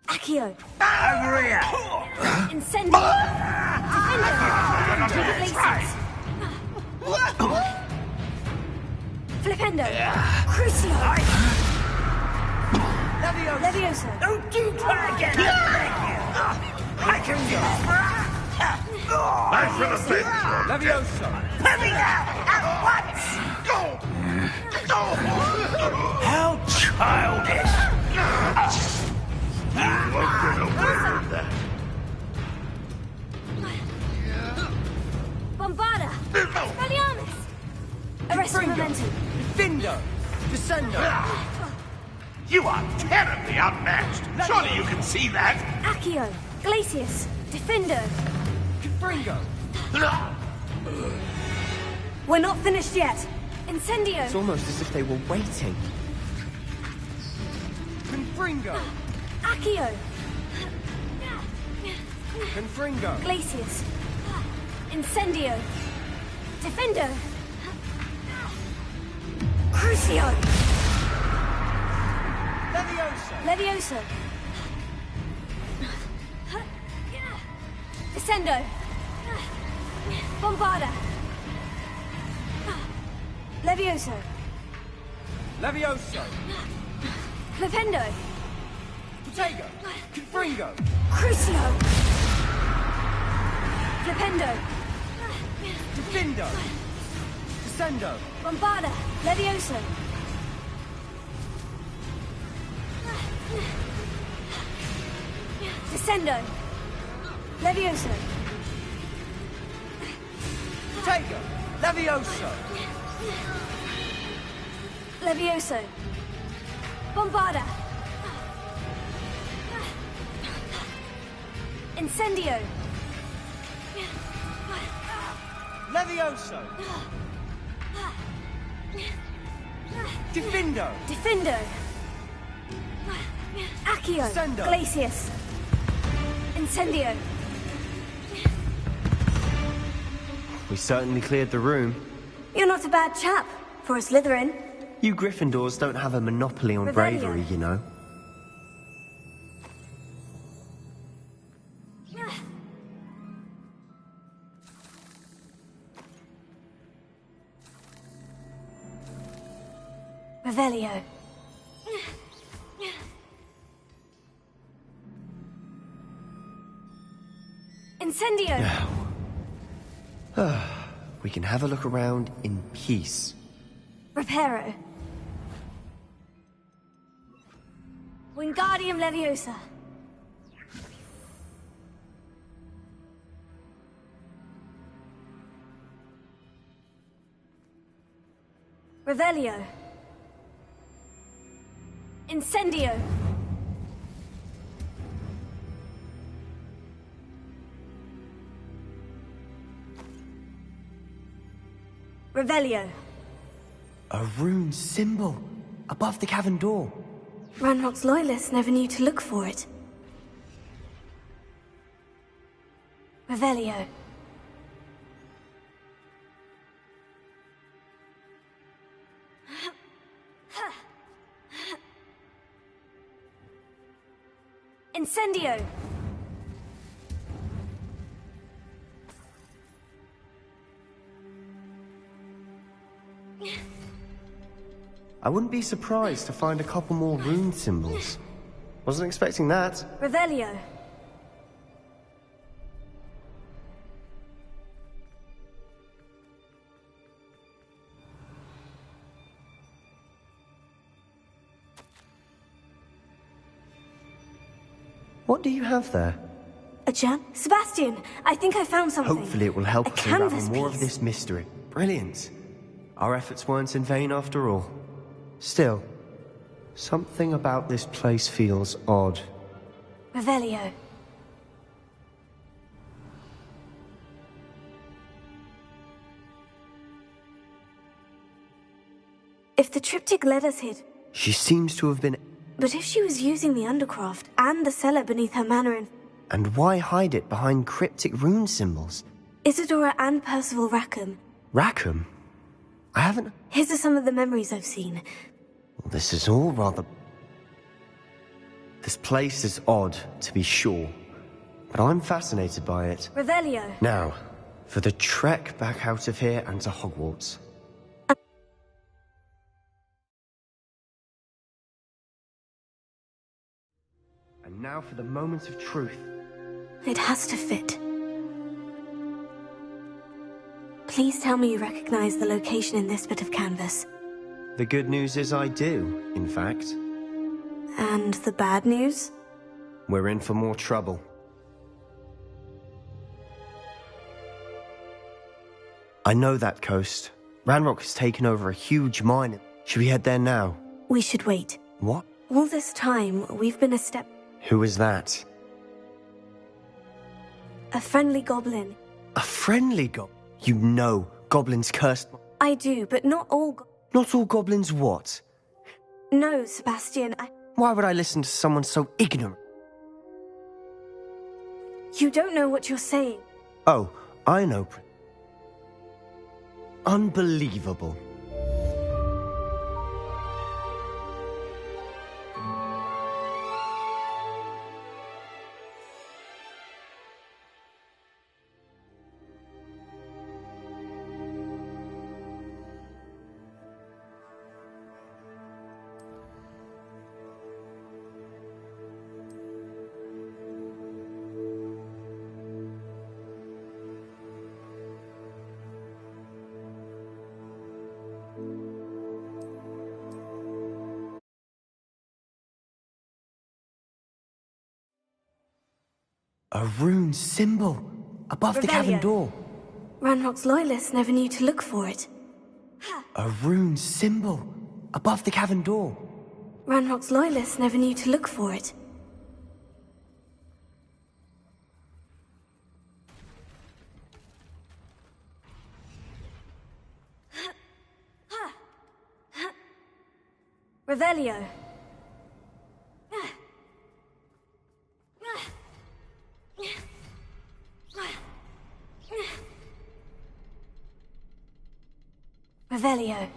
Accio. Over here! Incendio. Defender. Places. Flipendo. Crucio. Leviosa. Don't you try again! I can go! I'm for the bench! Leviosa! Let me out! At once! How childish! You won't get away with that. Bombarda. Expelliarmus. Arrest momentum. Defendo! Descendo! You are terribly outmatched. Surely you can see that. Accio. Glacius. Defender. Confringo! We're not finished yet. Incendio. It's almost as if they were waiting. Confringo! Accio. Confringo! Glacius. Incendio. Defender. Crucio. Leviosa! Leviosa. Descendo. Bombarda. Leviosa. Leviosa! Flipendo. Protego! Confringo! Crucio. Flipendo. Defendo! Descendo! Bombarda. Leviosa. Descendo. Leviosa. Protego! Leviosa! Leviosa. Bombarda. Incendio. Leviosa! Defendo! Defendo. Accio. Descendo. Glacius. Incendio. We certainly cleared the room. You're not a bad chap for a Slytherin. You Gryffindors don't have a monopoly on Revelio. bravery, you know. Revelio. Incendio. We can have a look around in peace. Reparo. Wingardium Leviosa. Revelio. Incendio. Revelio. A rune symbol above the cavern door. Ranrock's loyalists never knew to look for it. Revelio. Incendio. I wouldn't be surprised to find a couple more rune symbols. Wasn't expecting that. Revelio. What do you have there? A gem? Sebastian, I think I found something. Hopefully it will help us canvas unravel more of piece. this mystery. Brilliant. Our efforts weren't in vain after all. Still, something about this place feels odd. Revelio. If the triptych led us here... She seems to have been... But if she was using the Undercraft and the cellar beneath her manor in... And why hide it behind cryptic rune symbols? Isadora and Percival Rackham. Rackham? I haven't... Here are some of the memories I've seen. This is all rather... This place is odd, to be sure. But I'm fascinated by it. Revelio. Now, for the trek back out of here and to Hogwarts. And now for the moment of truth. It has to fit. Please tell me you recognize the location in this bit of canvas. The good news is I do, in fact. And the bad news? We're in for more trouble. I know that coast. Ranrock has taken over a huge mine. Should we head there now? We should wait. What? All this time, we've been a step... Who is that? A friendly goblin. A friendly goblin? You know, goblins cursed... I do, but not all Not all goblins what? No, Sebastian, Why would I listen to someone so ignorant? You don't know what you're saying. Oh, I know. Unbelievable. A rune symbol above the cavern door. Ranrock's loyalists never knew to look for it. A rune symbol above the cavern door. Ranrock's loyalists never knew to look for it. Revelio. Revelio.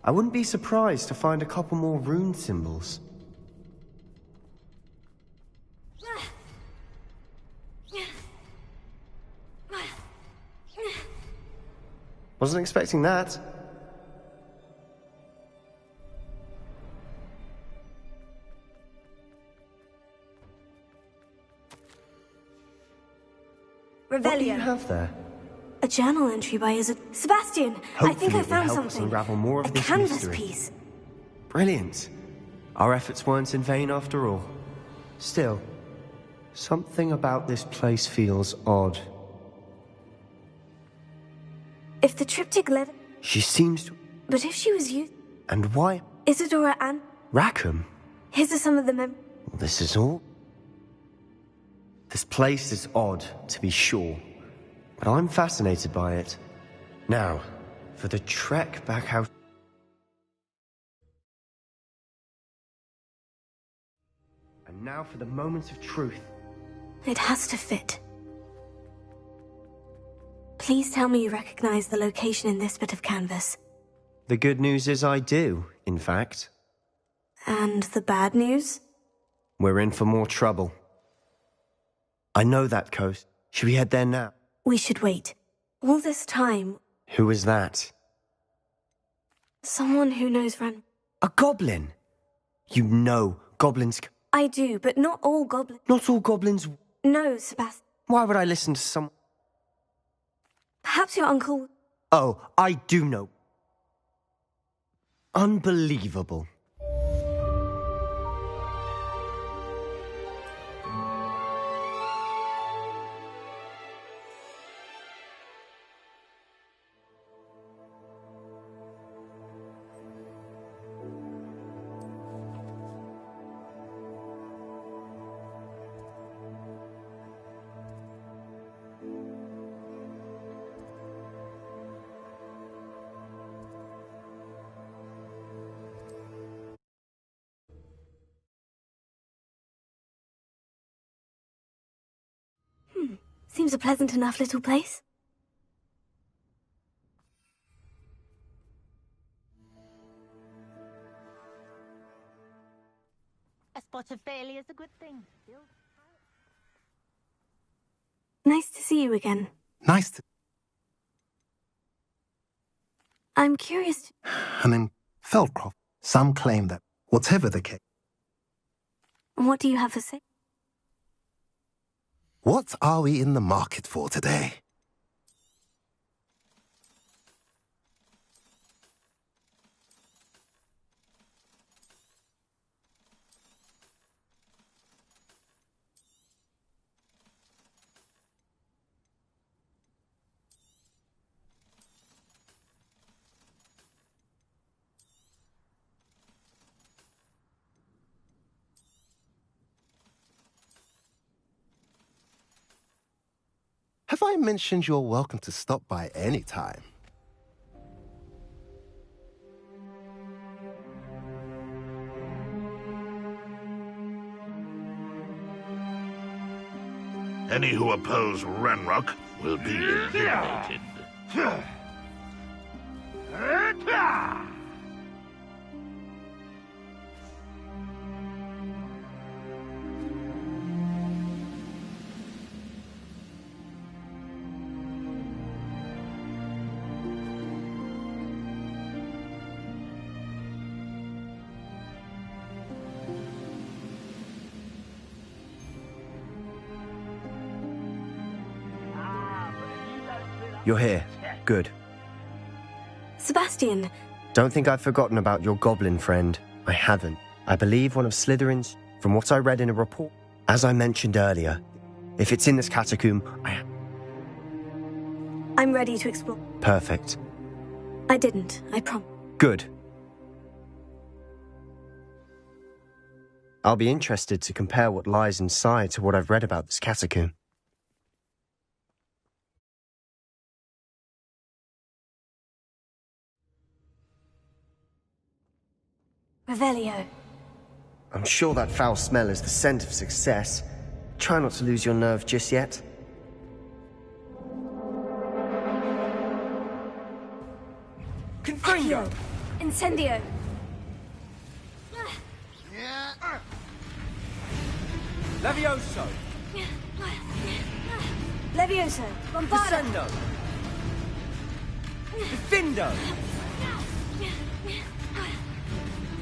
I wouldn't be surprised to find a couple more rune symbols. Wasn't expecting that. Revelio. What do you have there? A A journal entry by Sebastian, Hopefully I think I it will found help us something. unravel more of A this canvas mystery. piece. Brilliant. Our efforts weren't in vain after all. Still, something about this place feels odd. If the triptych led... She seems to... But if she was you... And why? Isadora and... Rackham? His are some of the This is all... This place is odd, to be sure. But I'm fascinated by it. Now, for the trek back out... And now for the moment of truth. It has to fit. Please tell me you recognize the location in this bit of canvas. The good news is I do, in fact. And the bad news? We're in for more trouble. I know that coast. Should we head there now? We should wait. All this time... Who is that? Someone who knows A goblin! You know goblins... I do, but not all goblins... Not all goblins... No, Sebastian. Why would I listen to some... Perhaps your uncle... Oh, I do know. Unbelievable. Seems a pleasant enough little place. A spot of failure is a good thing. Nice to see you again. Nice to... I'm curious... And in Feldcroft, some claim that, whatever the case... What do you have to say? What are we in the market for today? Have I mentioned you're welcome to stop by any time? Any who oppose Ranrock will be eliminated. You're here. Good. Sebastian! Don't think I've forgotten about your goblin friend. I haven't. I believe one of Slytherin's, from what I read in a report. As I mentioned earlier, if it's in this catacomb, I'm ready to explore. Perfect. I didn't, I promise. Good. I'll be interested to compare what lies inside to what I've read about this catacomb. Revelio. I'm sure that foul smell is the scent of success. Try not to lose your nerve just yet. Confringo! Incendio! Levioso! Levioso! Bombarda! Descendo! Defindo!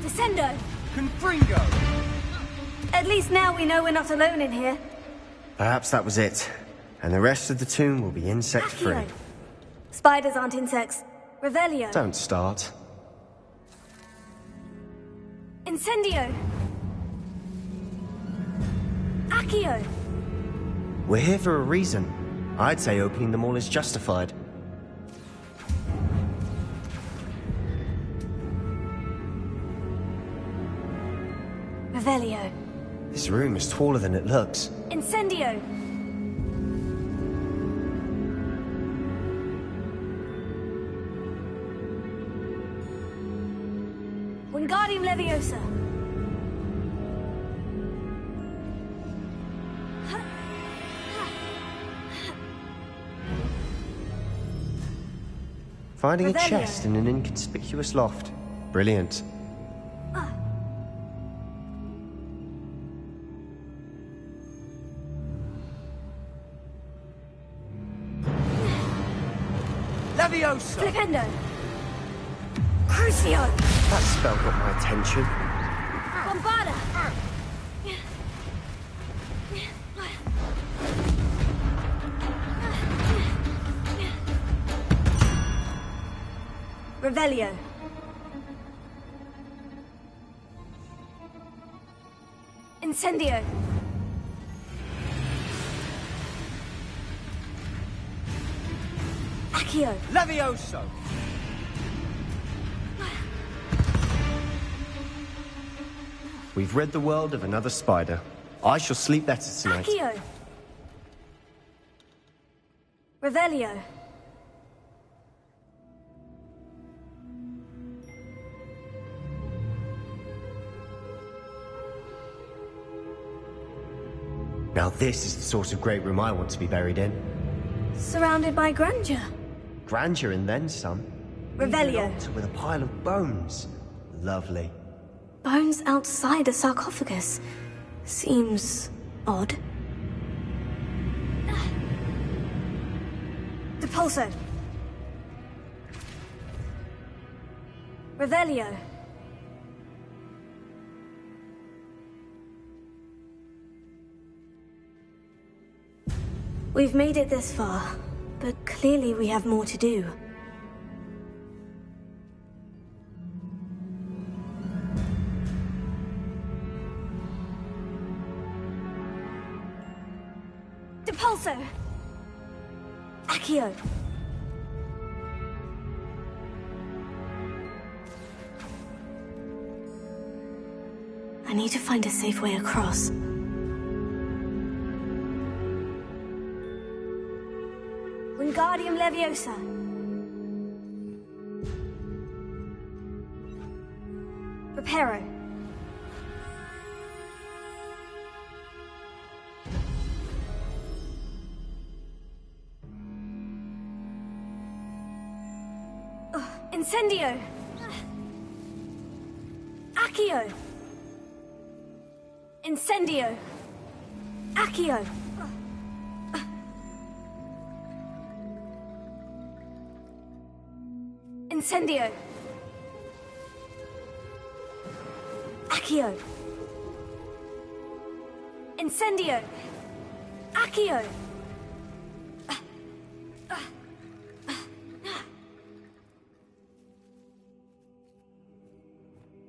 Descendo! Confringo! At least now we know we're not alone in here. Perhaps that was it. And the rest of the tomb will be insect-free. Spiders aren't insects. Revelio. Don't start. Incendio. Accio. We're here for a reason. I'd say opening them all is justified. Revelio. This room is taller than it looks. Incendio. Wingardium Leviosa. Finding a Revelio. chest in an inconspicuous loft. Brilliant. Leviosa! Flipendo. Crucio. That spell got my attention. Bombarda. Revelio. Incendio. Accio. Levioso! We've rid the world of another spider. I shall sleep better tonight. Accio. Revelio. Now this is the sort of great room I want to be buried in. Surrounded by grandeur. Grandeur and then some. Revelio. Even an altar with a pile of bones. Lovely. Bones outside a sarcophagus. Seems odd. Depulso. Revelio. We've made it this far, but clearly we have more to do. Depulso! Accio! I need to find a safe way across. Wingardium Leviosa. Reparo. Incendio. Accio. Incendio. Accio. Incendio. Accio. Incendio. Accio.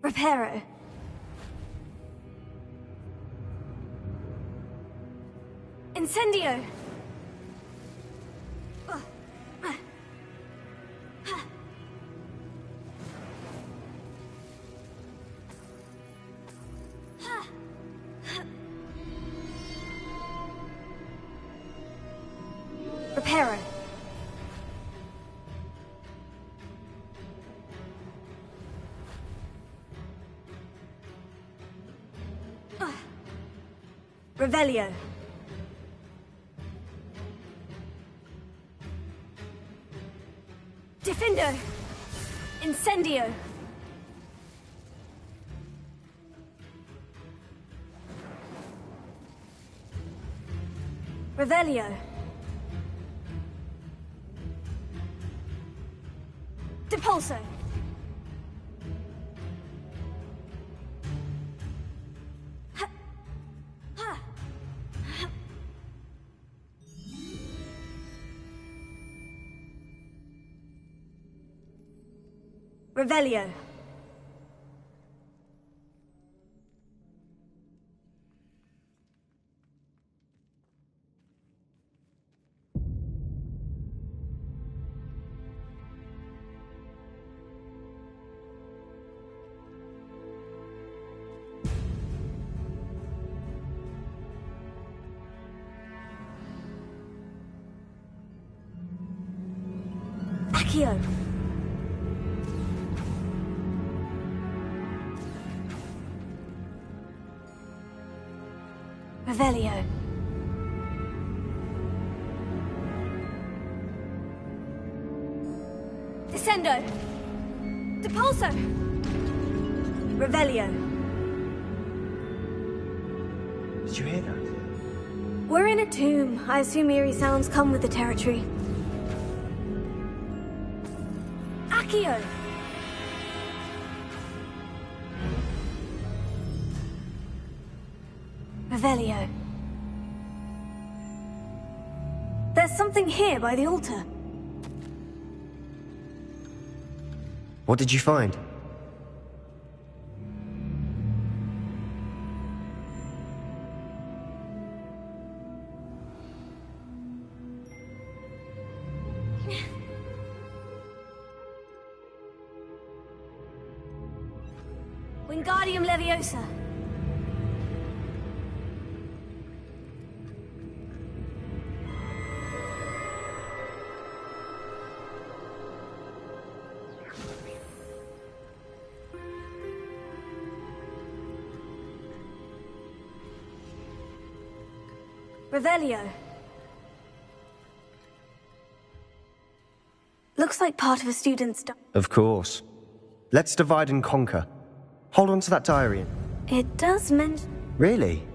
Reparo. Incendio. Reparo. Revelio. Defender. Incendio. Revelio. Depulso. Revelio. Accio. Revelio. Descendo. Depulso. Revelio. Did you hear that? We're in a tomb. I assume eerie sounds come with the territory. Accio. Revelio. There's something here by the altar. What did you find? Wingardium Leviosa. Revelio. Looks like part of a student's Of course. Let's divide and conquer. Hold on to that diary. It does mention... Really?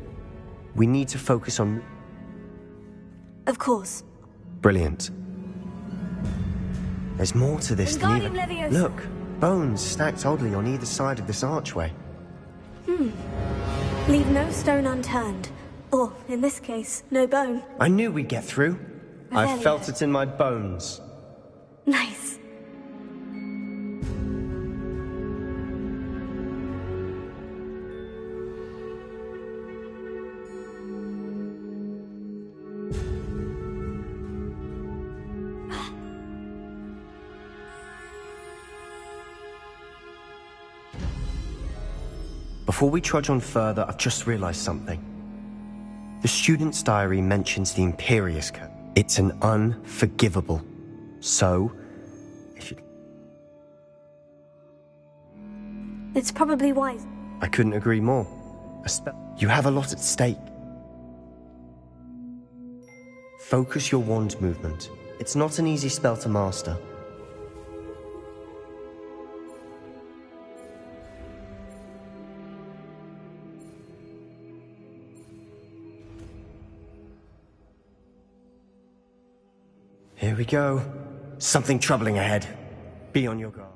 We need to focus on... Of course. Brilliant. There's more to this than even... Wingardium Leviosa. Look, bones stacked oddly on either side of this archway. Leave no stone unturned. Or, in this case, no bone. I knew we'd get through. I Revelio. felt it in my bones. Nice. Before we trudge on further, I've just realized something. The student's diary mentions the Imperius Code. It's an unforgivable. So, if you... It's probably wise. I couldn't agree more. You have a lot at stake. Focus your wand movement. It's not an easy spell to master. Here we go. Something troubling ahead. Be on your guard.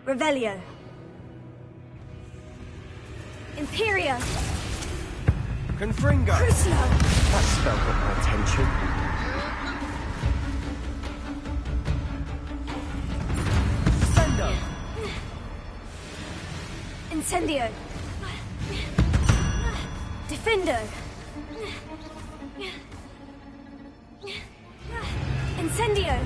Revelio. Imperia. Confringo. Crucio. That spell got my attention. Sendo. Incendio. Defendo. Incendio.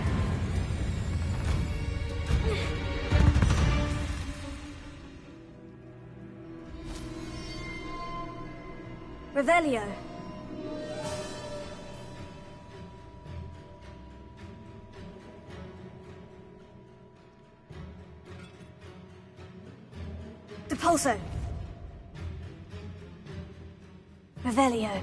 Revelio. Depulso. Revelio.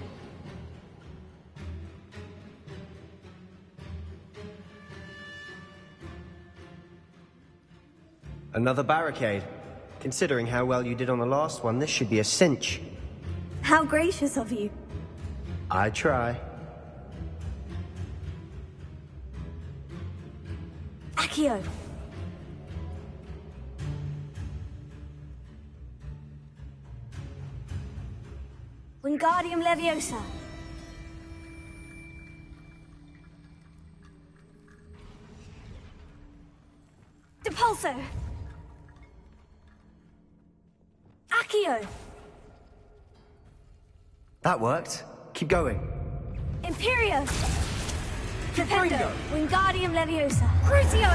Another barricade. Considering how well you did on the last one, this should be a cinch. How gracious of you. I try. Accio. Wingardium Leviosa. Depulso! Accio! That worked. Keep going. Imperio! Defendo! Wingardium Leviosa! Crucio!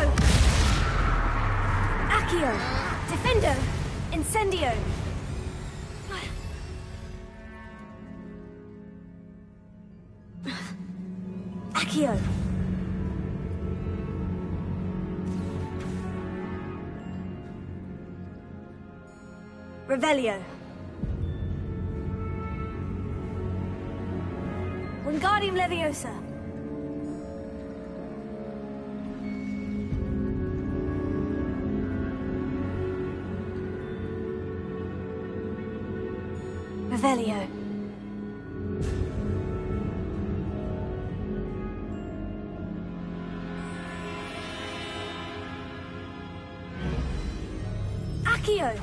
Accio! Defendo! Incendio! Accio! Revelio! Wingardium Leviosa! Revelio. Accio.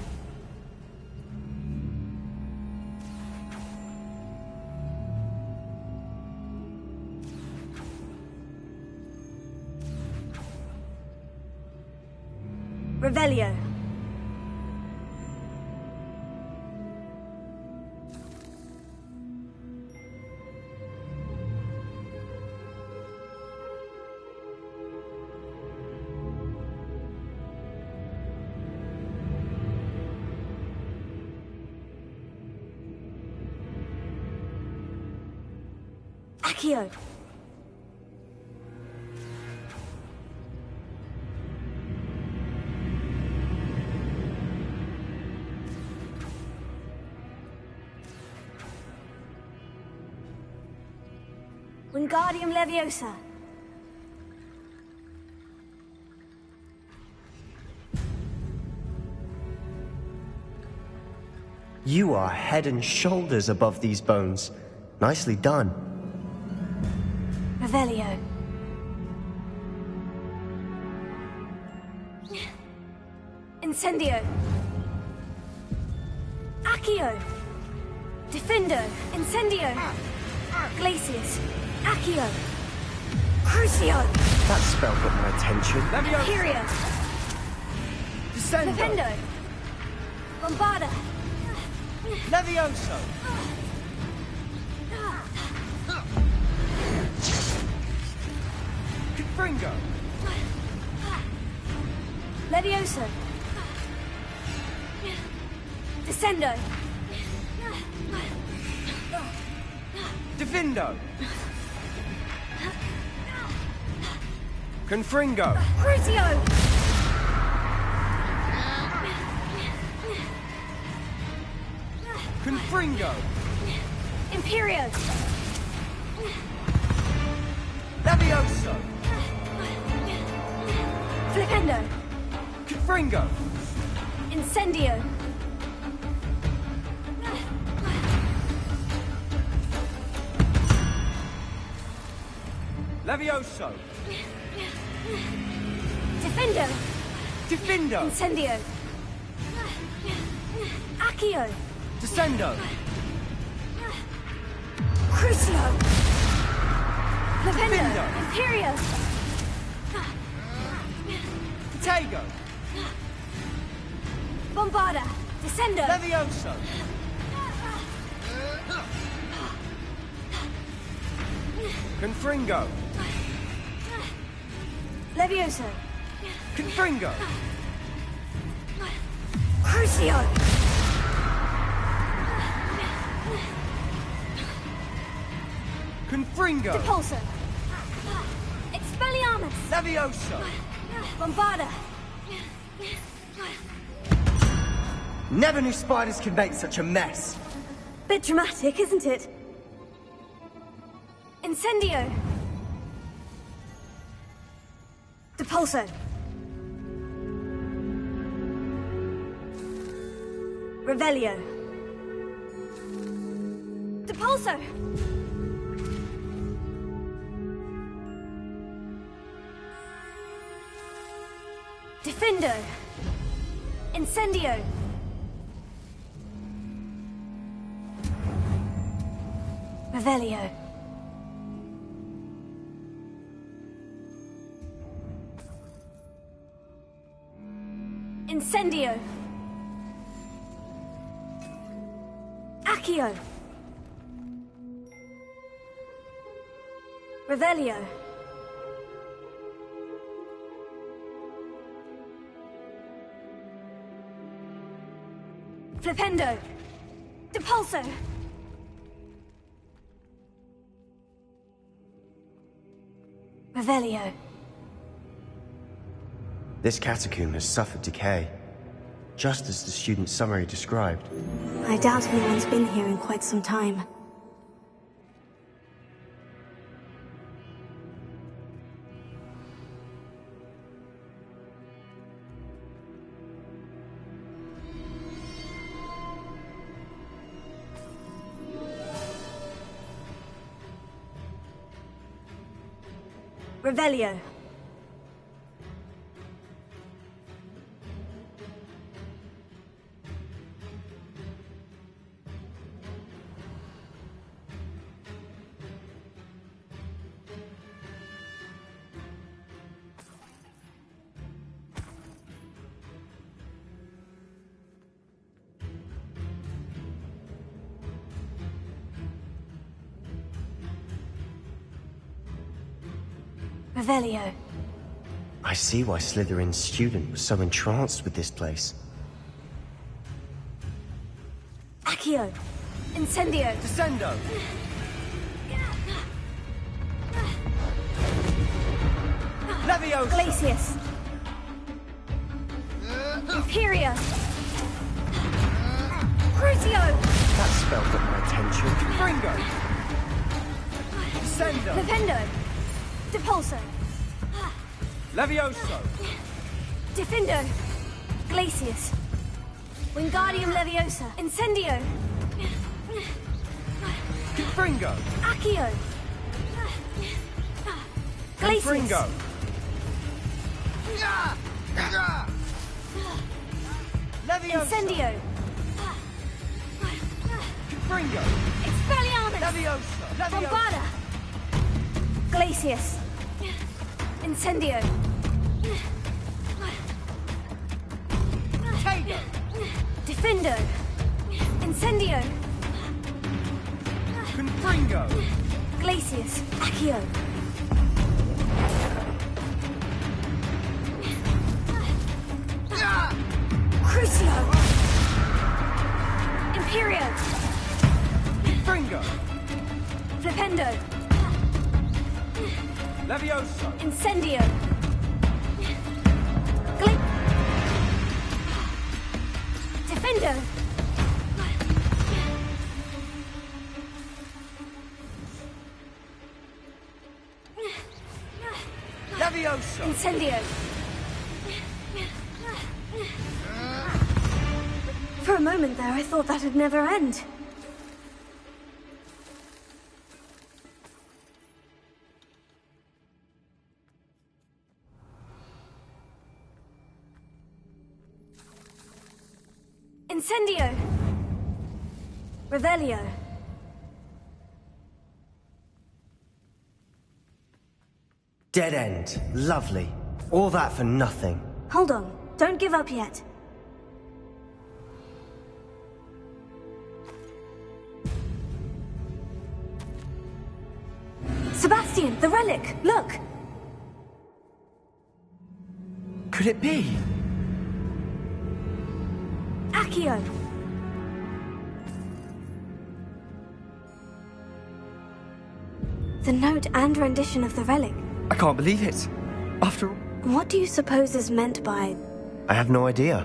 Revelio. Accio. Wingardium Leviosa. You are head and shoulders above these bones. Nicely done. Revelio. Incendio. Accio. Defendo. Incendio. Glacius. Accio. Crucio. That spell got my attention. Imperio. Descendo. Defendo. Bombarda. Levioso. Confringo. Levioso. Descendo. Defendo. Confringo. Crucio. Confringo. Imperio. Levioso. Flipendo. Confringo. Incendio. Levioso. Defendo. Defendo. Incendio. Accio. Descendo. Crucio. Flipendo. Defendo. Imperio. Protego. Bombarda. Descendo. Levioso. Confringo. Levioso. Confringo. Crucio. Confringo. Depulso. Expelliarmus. Levioso. Bombarda. Never knew spiders could make such a mess. Bit dramatic, isn't it? Incendio. Depulso. Revelio. Depulso. Defendo. Incendio. Revelio. Incendio. Accio. Revelio. Flipendo. Depulso. Revelio. This catacomb has suffered decay, just as the student's summary described. I doubt anyone's been here in quite some time. Revelio. Revelio. I see why Slytherin's student was so entranced with this place. Accio. Incendio. Descendo. Leviosa. Glacius. Imperio. Crucio. That spell got my attention. Fringo. Descendo. Flipendo. Depulso. Levioso. Defendo. Glacius. Wingardium Leviosa. Incendio. Fringo. Accio. Glacius. Fringo. Leviosa. Incendio. Fringo. Expelliarmus. Leviosa. Bombarda. Glacius. Incendio. Tago. Defendo. Incendio. Confringo. Glacius. Accio. Crucio. Imperio. Fringo. Flipendo. Levioso. Incendio. Defendo. Levioso. Incendio. For a moment there, I thought that'd never end. Incendio. Revelio. Dead end. Lovely. All that for nothing. Hold on. Don't give up yet. Sebastian, the relic! Look! Could it be? Accio! The note and rendition of the relic. I can't believe it. After all... What do you suppose is meant by... I have no idea.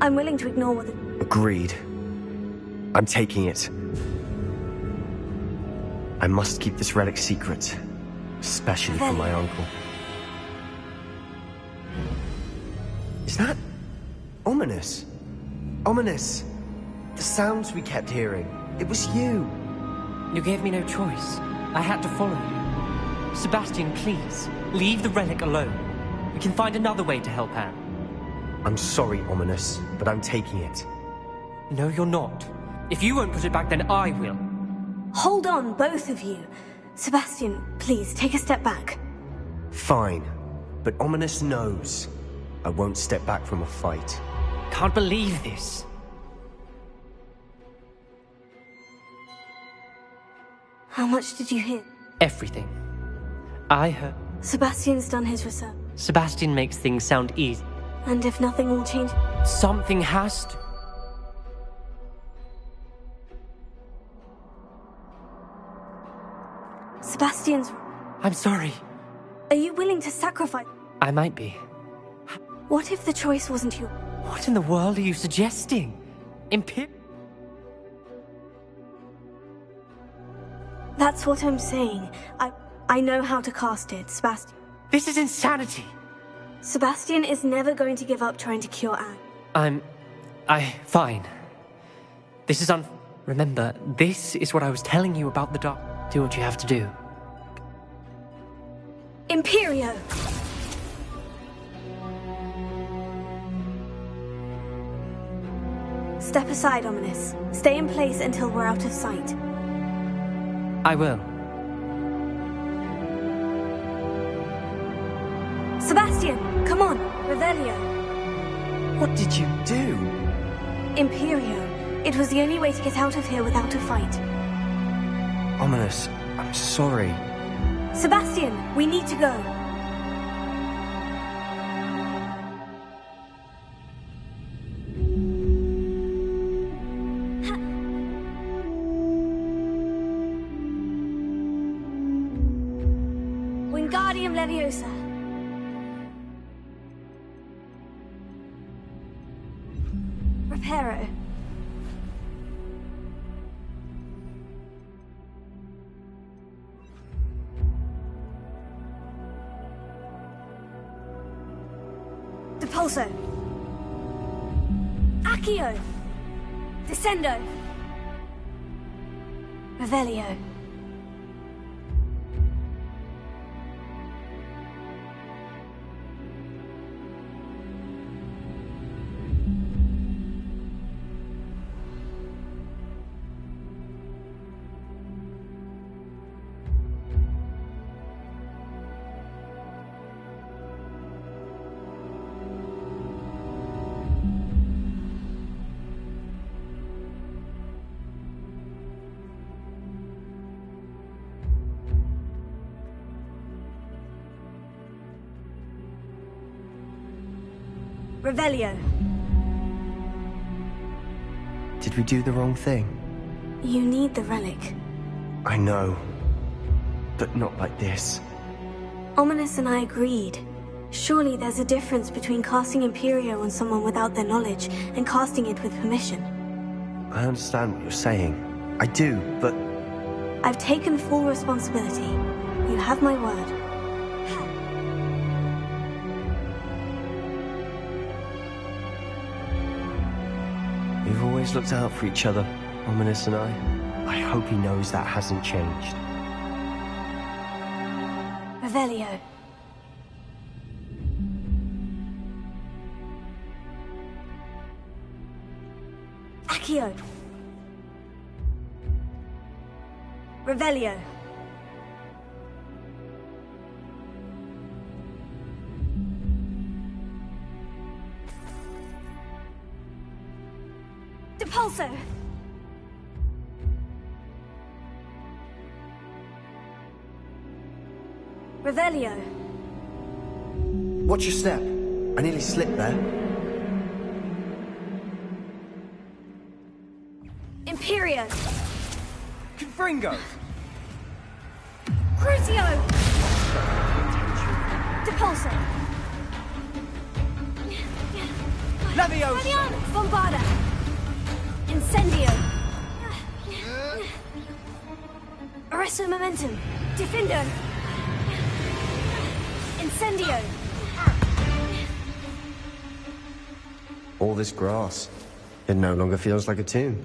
I'm willing to ignore what the... Agreed. I'm taking it. I must keep this relic secret. Especially from my uncle. Is that... ominous? Ominous. The sounds we kept hearing. It was you. You gave me no choice. I had to follow you. Sebastian, please, leave the relic alone. We can find another way to help Anne. I'm sorry, Ominous, but I'm taking it. No, you're not. If you won't put it back, then I will. Hold on, both of you. Sebastian, please, take a step back. Fine. But Ominous knows I won't step back from a fight. Can't believe this. How much did you hear? Everything. I heard. Sebastian's done his research. Sebastian makes things sound easy. And if nothing will change... Something has to. Sebastian's... I'm sorry. Are you willing to sacrifice... I might be. What if the choice wasn't yours? What in the world are you suggesting? That's what I'm saying. I know how to cast it, Sebastian. This is insanity. Sebastian is never going to give up trying to cure Anne. Fine. This is Remember, this is what I was telling you about the dark. Do what you have to do. Imperio! Step aside, Ominous. Stay in place until we're out of sight. I will. Sebastian, come on! Revelio. What did you do? Imperio. It was the only way to get out of here without a fight. Ominous, I'm sorry. Sebastian, we need to go. Wingardium Leviosa. Reparo. Depulso. Accio. Descendo. Revelio. Revelio. Did we do the wrong thing? You need the relic. I know. But not like this. Ominous and I agreed. Surely there's a difference between casting Imperio on someone without their knowledge and casting it with permission. I understand what you're saying. I do, but... I've taken full responsibility. You have my word. We've always looked out for each other, Ominous and I. I hope he knows that hasn't changed. Revelio. Accio. Revelio. Depulso. Revelio. Watch your step. I nearly slipped there. Imperio. Confringo. Crucio. Depulso. Leviosa. Bombarda. Incendio. Arresto momentum. Defendo. Incendio. All this grass. It no longer feels like a tomb.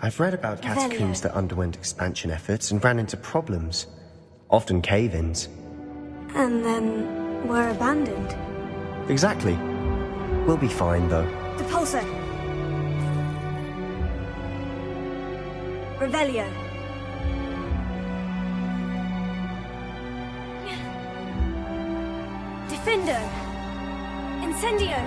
I've read about catacombs that underwent expansion efforts and ran into problems. Often cave-ins. And then were abandoned. Exactly. We'll be fine, though. Depulso. Revelio. Defendo! Incendio!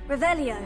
Revelio!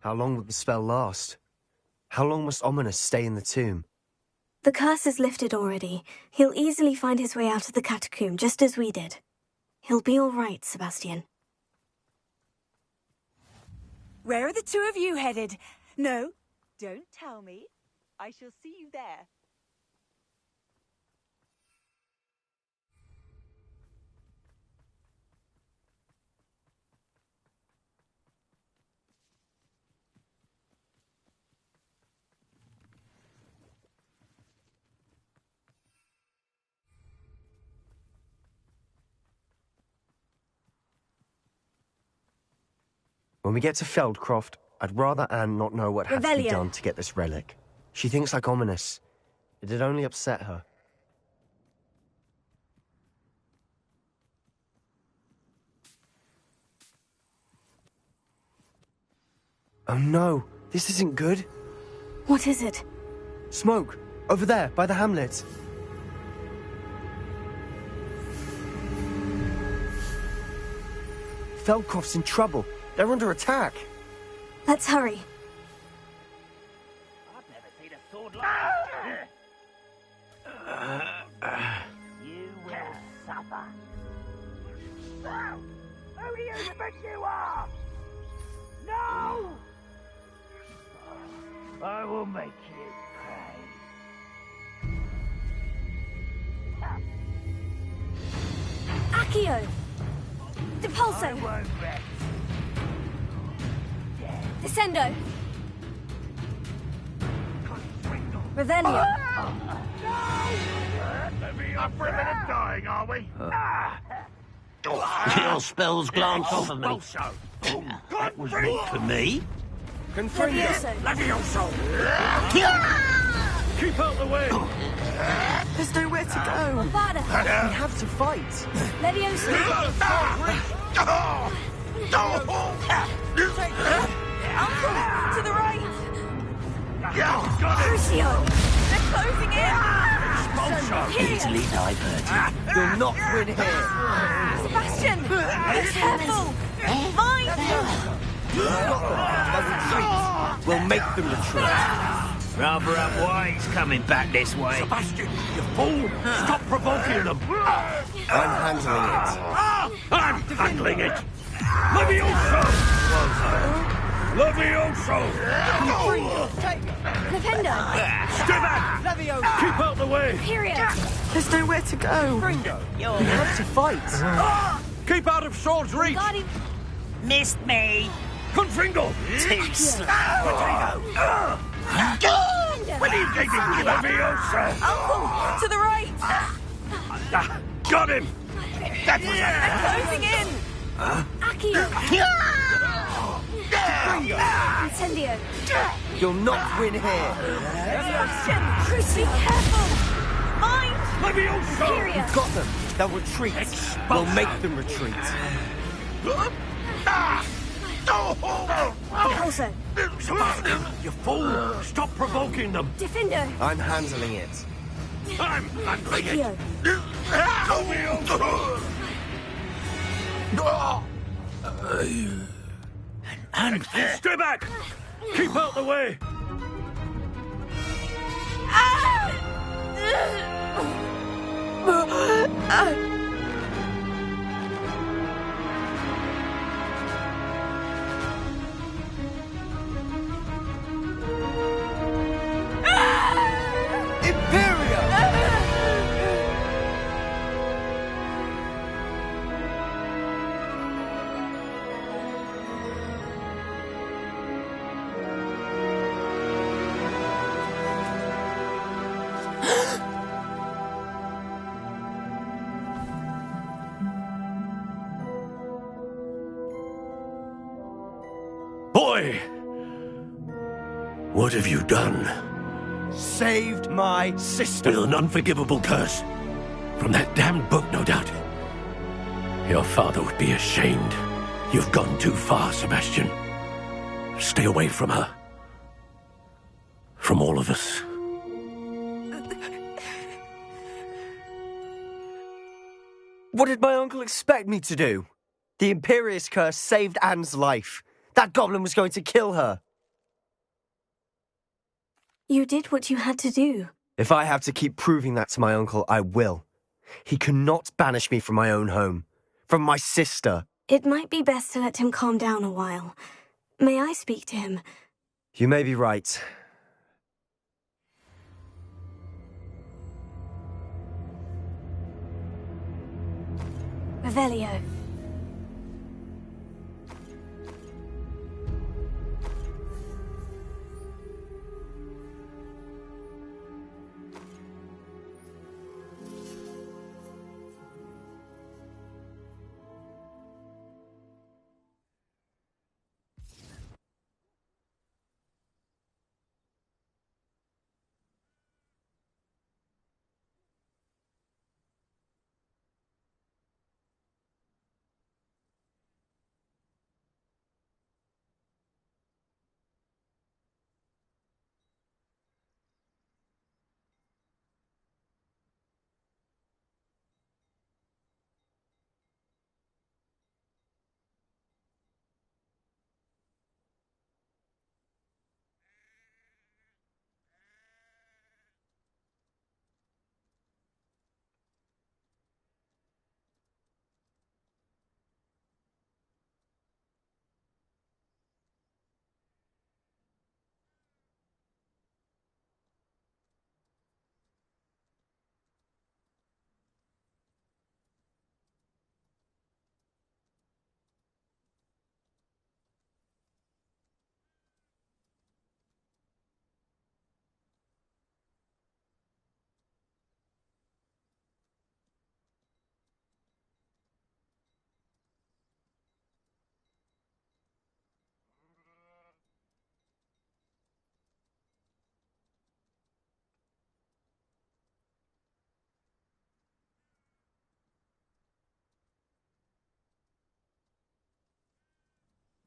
How long will the spell last? How long must Ominous stay in the tomb? The curse is lifted already. He'll easily find his way out of the catacomb, just as we did. He'll be all right, Sebastian. Where are the two of you headed? No, don't tell me. I shall see you there. When we get to Feldcroft, I'd rather Anne not know what had to be Revelio. done to get this relic. She thinks like Ominous. It'd only upset her. Oh no, this isn't good. What is it? Smoke! Over there, by the hamlet. Feldcroft's in trouble. They're under attack. Let's hurry. I've never seen a sword like this. You will suffer. Who do you think you are? No! I will make you pay. Accio! Depulso! I won't rest. Descendo! Revelio! Up for a bit of dying, are we? Your spells glance off of me. That was meant for me. Levioso! Levioso! Keep out the way! There's nowhere to go. Vada! We have to fight. Levioso! Uncle, to the right! Crucio! They're closing in! Easily diverted. You'll not win here. Sebastian! Be careful! Mine! We'll make them retreat. Rather have White's coming back this way. Sebastian, you fool! Stop provoking them! I'm handling it. I'm handling it! Levioso! Levioso! Defendo! Stay back! Keep out the way! Imperio! There's nowhere to go. We have to fight. Keep out of sword's reach! Guardian! Missed me. Confringo! Too slow. Potato! When are you taking Levioso? Uncle, to the right! Got him! That was They're closing in! Accio! Incendio! You'll not win here. Sebastian! Be careful! Mine! Levioso! Imperio! We've got them. They'll retreat. We'll make them retreat. Depulso! Sebastian, you fool! Stop provoking them! Defendo! I'm handling it. I'm handling it! Accio! And stay back! Keep out the way! Boy! What have you done? Saved my sister. With an unforgivable curse. From that damned book, no doubt. Your father would be ashamed. You've gone too far, Sebastian. Stay away from her. From all of us. What did my uncle expect me to do? The Imperious curse saved Anne's life. That goblin was going to kill her. You did what you had to do. If I have to keep proving that to my uncle, I will. He cannot banish me from my own home. From my sister. It might be best to let him calm down a while. May I speak to him? You may be right. Revelio.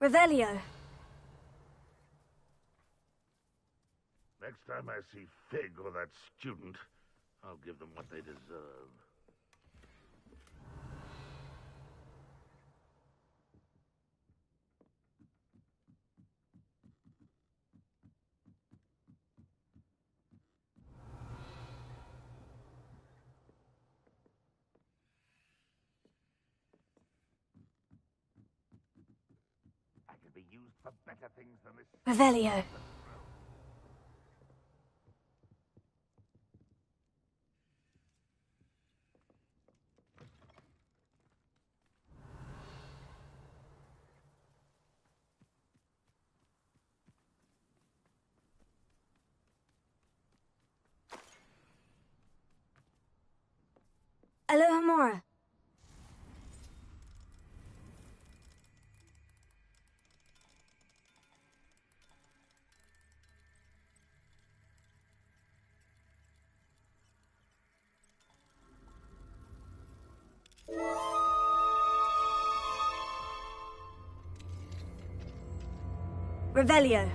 Revelio. Next time I see Fig or that student, I'll give them what they deserve. I could be used for better things than this. Revelio. Aloha Mora. Revelio.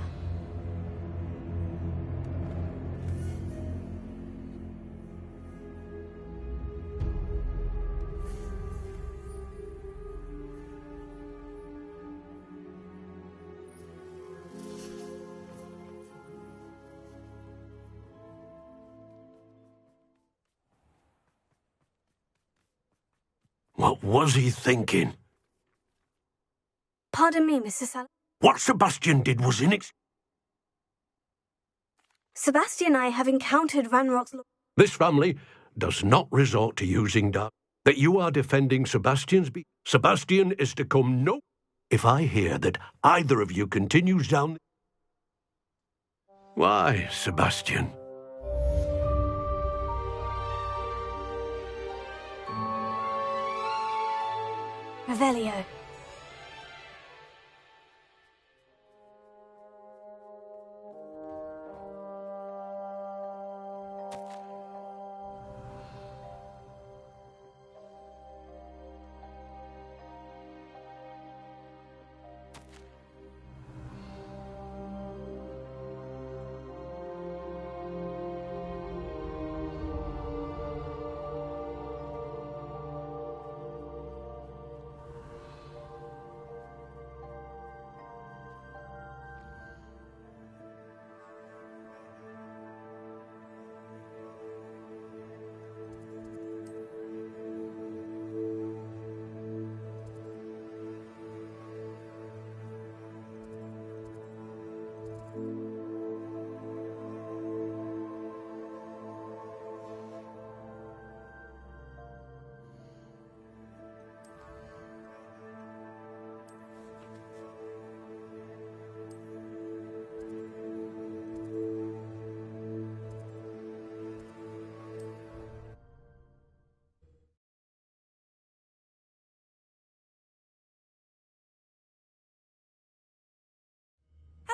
What was he thinking? Pardon me, Mr. What Sebastian did was Sebastian and I have encountered Ranrock's... This family does not resort to using dark. That you are defending Sebastian's Sebastian is to come no... If I hear that either of you continues down... Why, Sebastian? Revelio.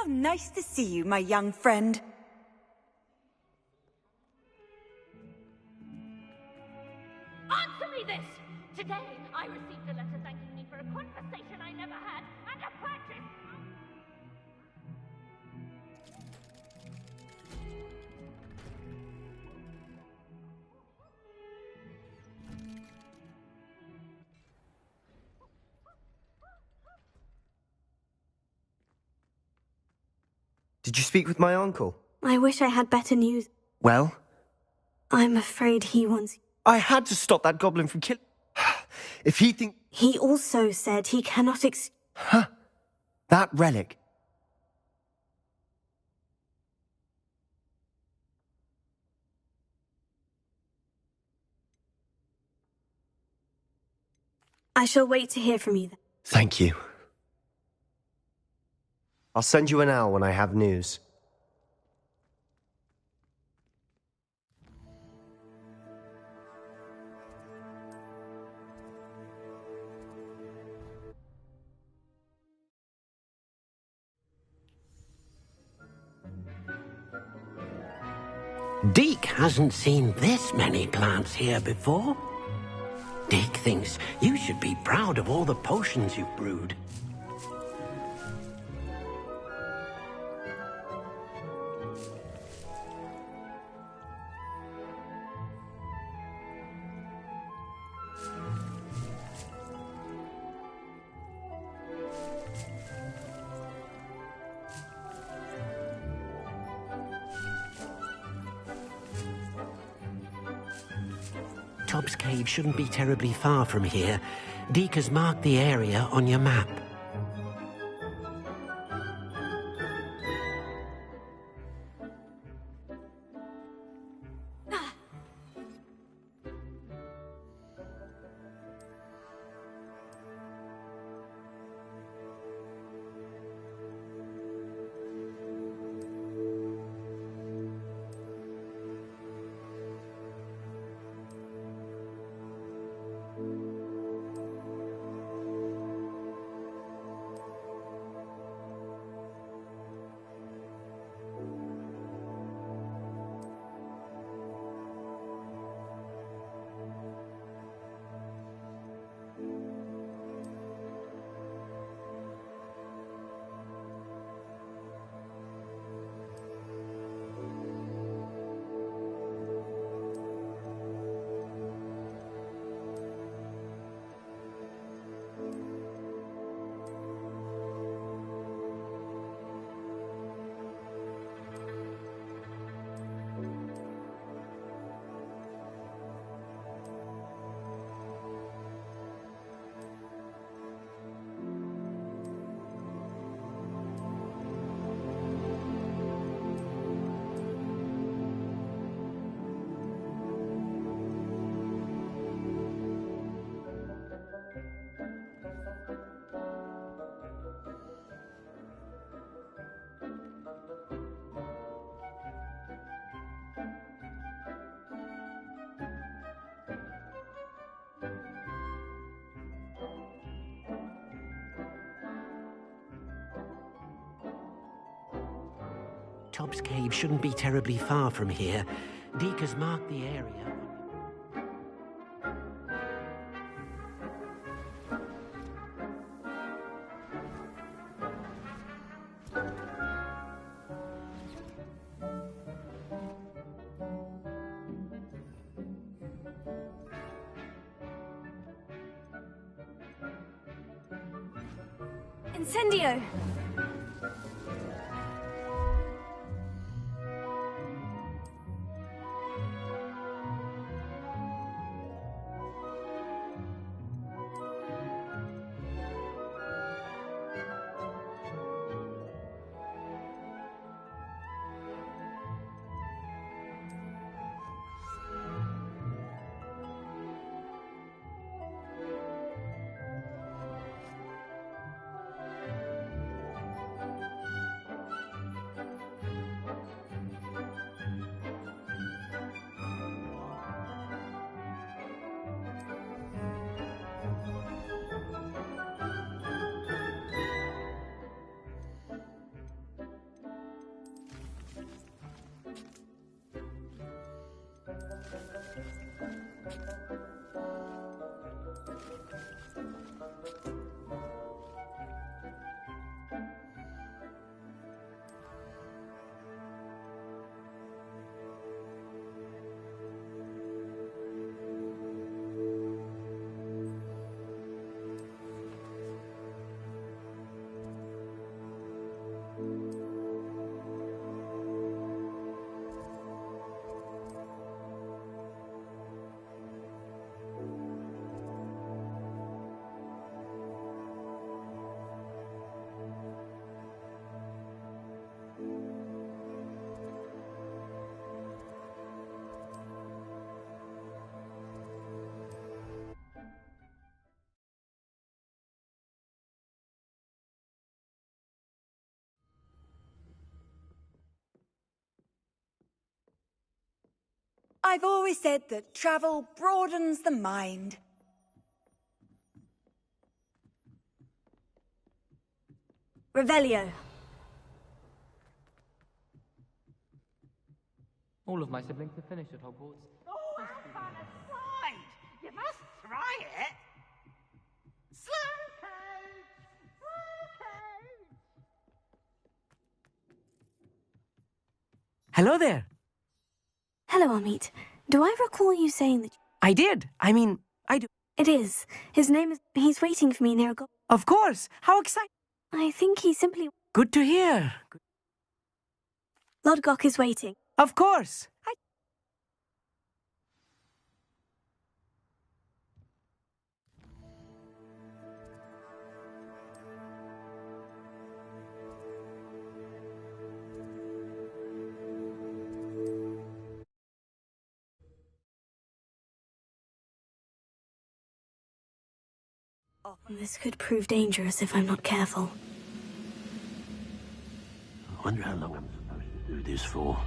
How nice to see you, my young friend. Answer me this! Today, I received a letter thanking me for a conversation I never had and a practice. Did you speak with my uncle? I wish I had better news. Well? I'm afraid he wants... I had to stop that goblin from killing... If he think... He also said he cannot Huh? That relic... I shall wait to hear from you then. Thank you. I'll send you an owl when I have news. Deke hasn't seen this many plants here before. Deke thinks you should be proud of all the potions you've brewed. Tobbs Cave shouldn't be terribly far from here. Deke has marked the area on your map. Tobbs Cave shouldn't be terribly far from here. Deke has marked the area. Incendio! I've always said that travel broadens the mind. Revelio. All of my siblings have finished at Hogwarts. Oh, how fun aside! You must try it! Slowcoach! Slowcoach! Hello there. Hello, Amit. Do I recall you saying that... I did. I mean, I do. It is. His name is... He's waiting for me near a... Of course. How exciting. I think he simply... Good to hear. Lodgok is waiting. Of course. This could prove dangerous if I'm not careful. I wonder how long I'm supposed to do this for.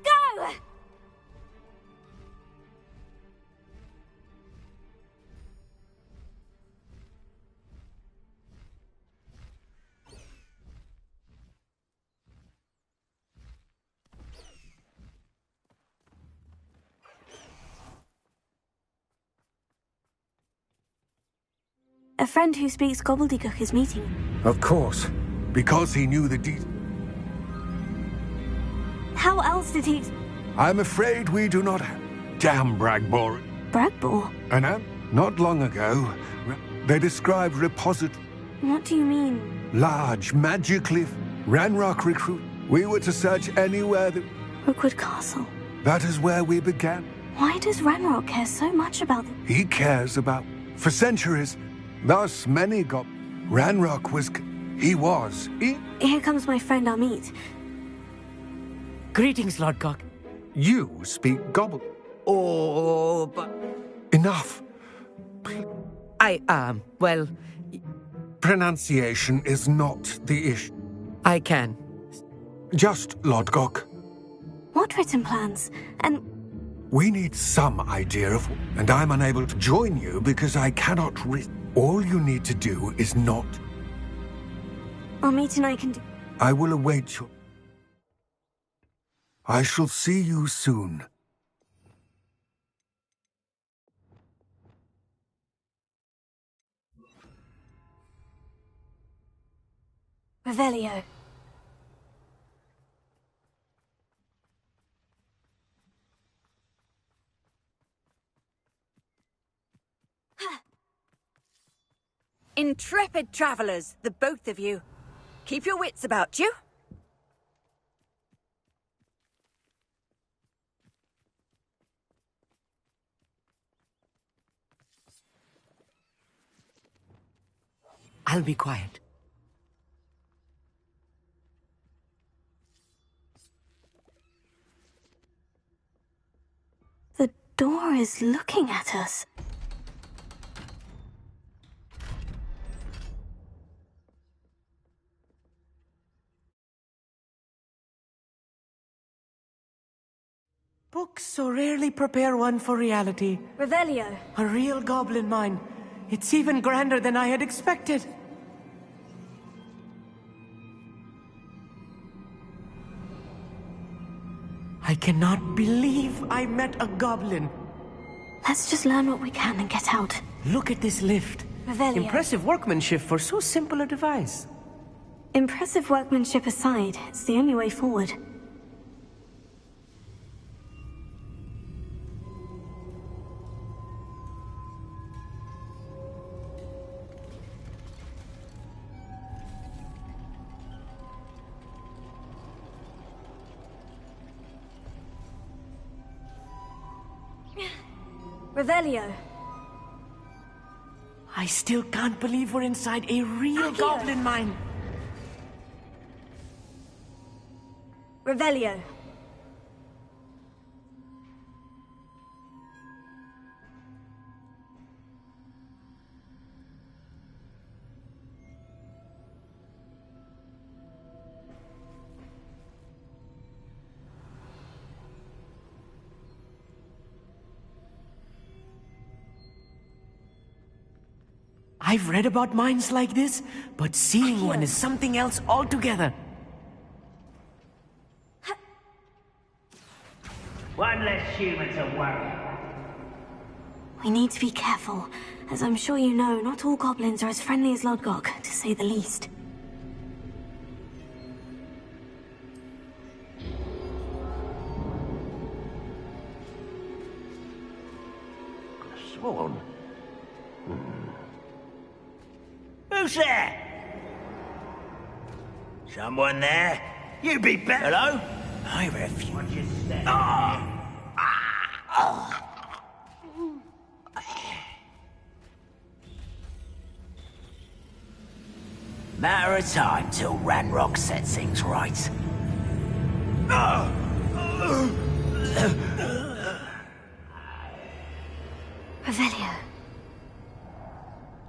Go! A friend who speaks gobbledygook is meeting. Of course. Because he knew the How else did he... I'm afraid we do not have... Damn Bragbor. Bragbor? And not long ago, they described repository... What do you mean? Large, magically... Ranrock recruit. We were to search anywhere that... Rookwood Castle. That is where we began. Why does Ranrock care so much about them? He cares about... For centuries, thus many got... Ranrock was... He was... Here comes my friend Amit. Greetings, Lodgok. You speak gobble. Oh, but... Enough. Well... Pronunciation is not the issue. I can. Just Lodgok. What written plans? And... We need some idea of... And I'm unable to join you because I cannot read. All you need to do is not... Amit and I can do... I will await your... I shall see you soon. Revelio. Intrepid travellers, the both of you. Keep your wits about you. I'll be quiet. The door is looking at us. Books so rarely prepare one for reality. Revelio. A real goblin mine. It's even grander than I had expected. I cannot believe I met a goblin. Let's just learn what we can and get out. Look at this lift. Revelio. Impressive workmanship for so simple a device. Impressive workmanship aside, it's the only way forward. Revelio. I still can't believe we're inside a real goblin mine. Revelio. I've read about mines like this, but seeing one is something else altogether. One less human to worry. We need to be careful. As I'm sure you know, not all goblins are as friendly as Lodgok, to say the least. Sworn. Who's there? Someone there? You be better. Hello? I refuse. Watch your step. Matter of time till Ranrock sets things right. Revelio.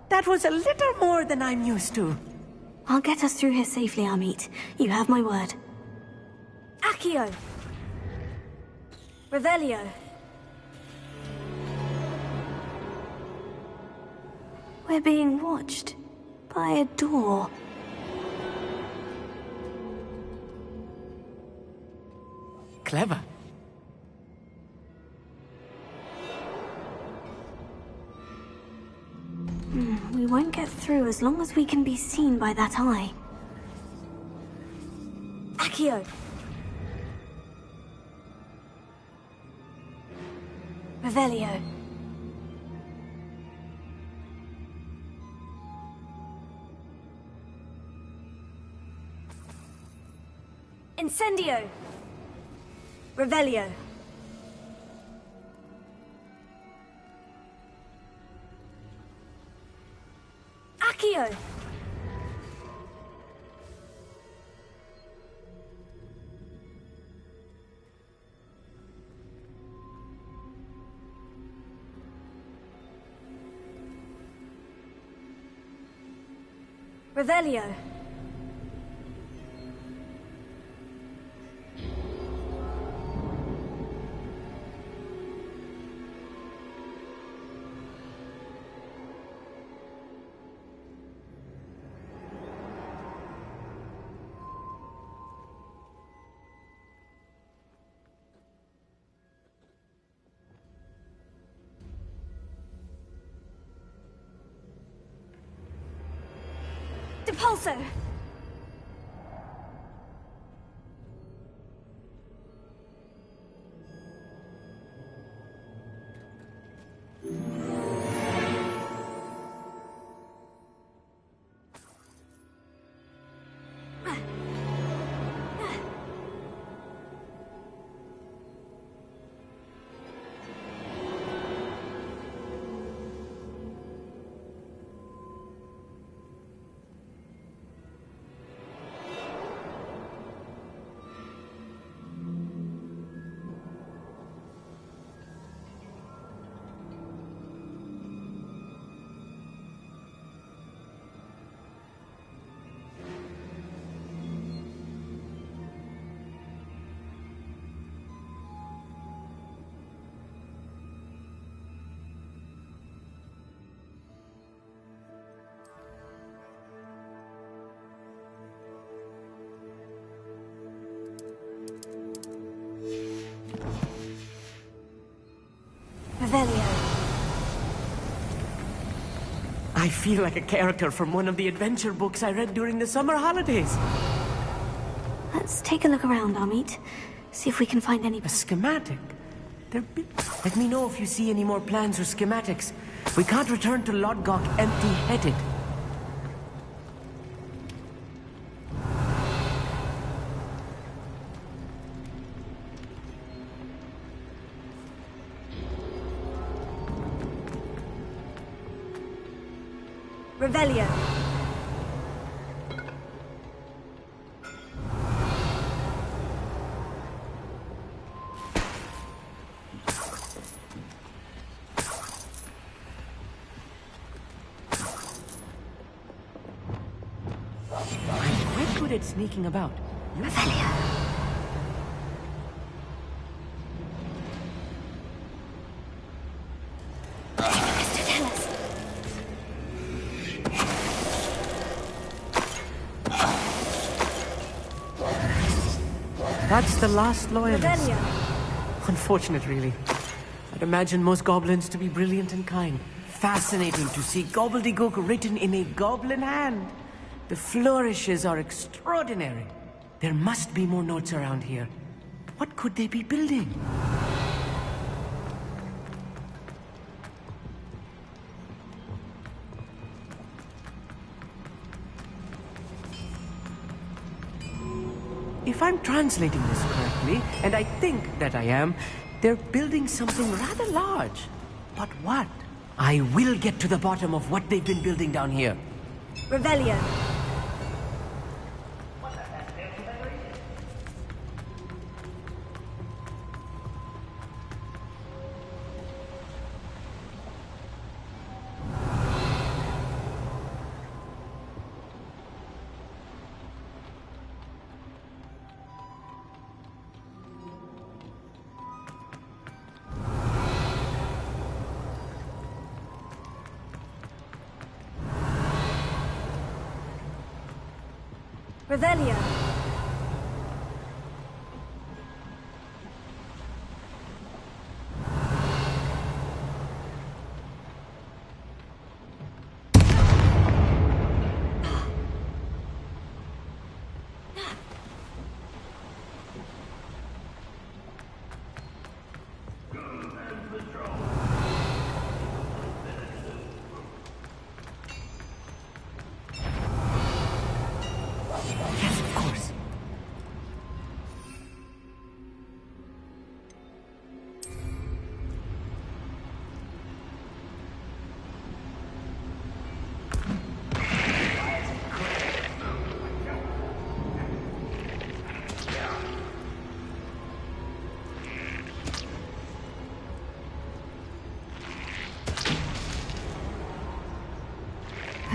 That was a little more than I'm used to. I'll get us through here safely, Amit. You have my word. Accio! Revelio. We're being watched by a door. Clever. We won't get through as long as we can be seen by that eye. Accio! Revelio. Incendio! Revelio. Accio! Revelio. Depulso! I feel like a character from one of the adventure books I read during the summer holidays. Let's take a look around, Amit. See if we can find any... A schematic? Let me know if you see any more plans or schematics. We can't return to Lodgok empty-headed. Revelio. I'm quite good at sneaking about. Revelio. That's the last loyalist. Revelio. Unfortunate, really. I'd imagine most goblins to be brilliant and kind. Fascinating to see gobbledygook written in a goblin hand. The flourishes are extraordinary. There must be more notes around here. What could they be building? If I'm translating this correctly, and I think that I am, they're building something rather large. But what? I will get to the bottom of what they've been building down here. Revelio. Revelio.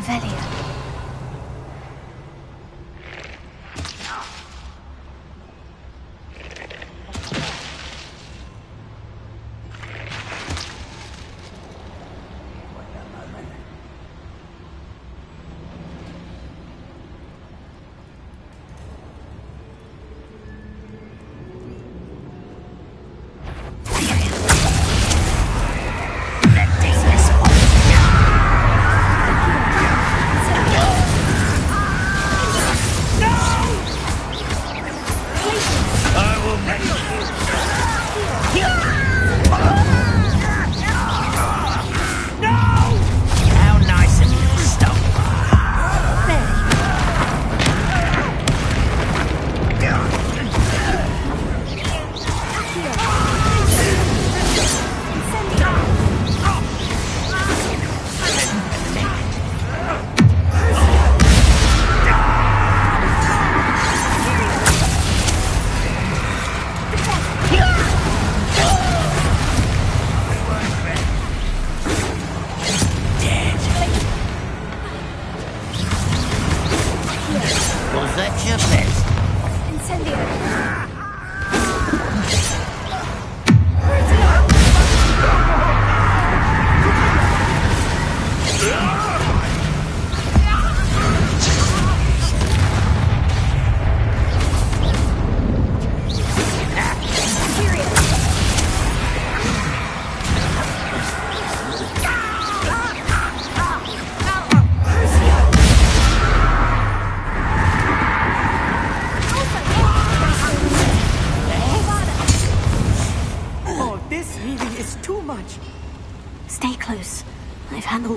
Revelio.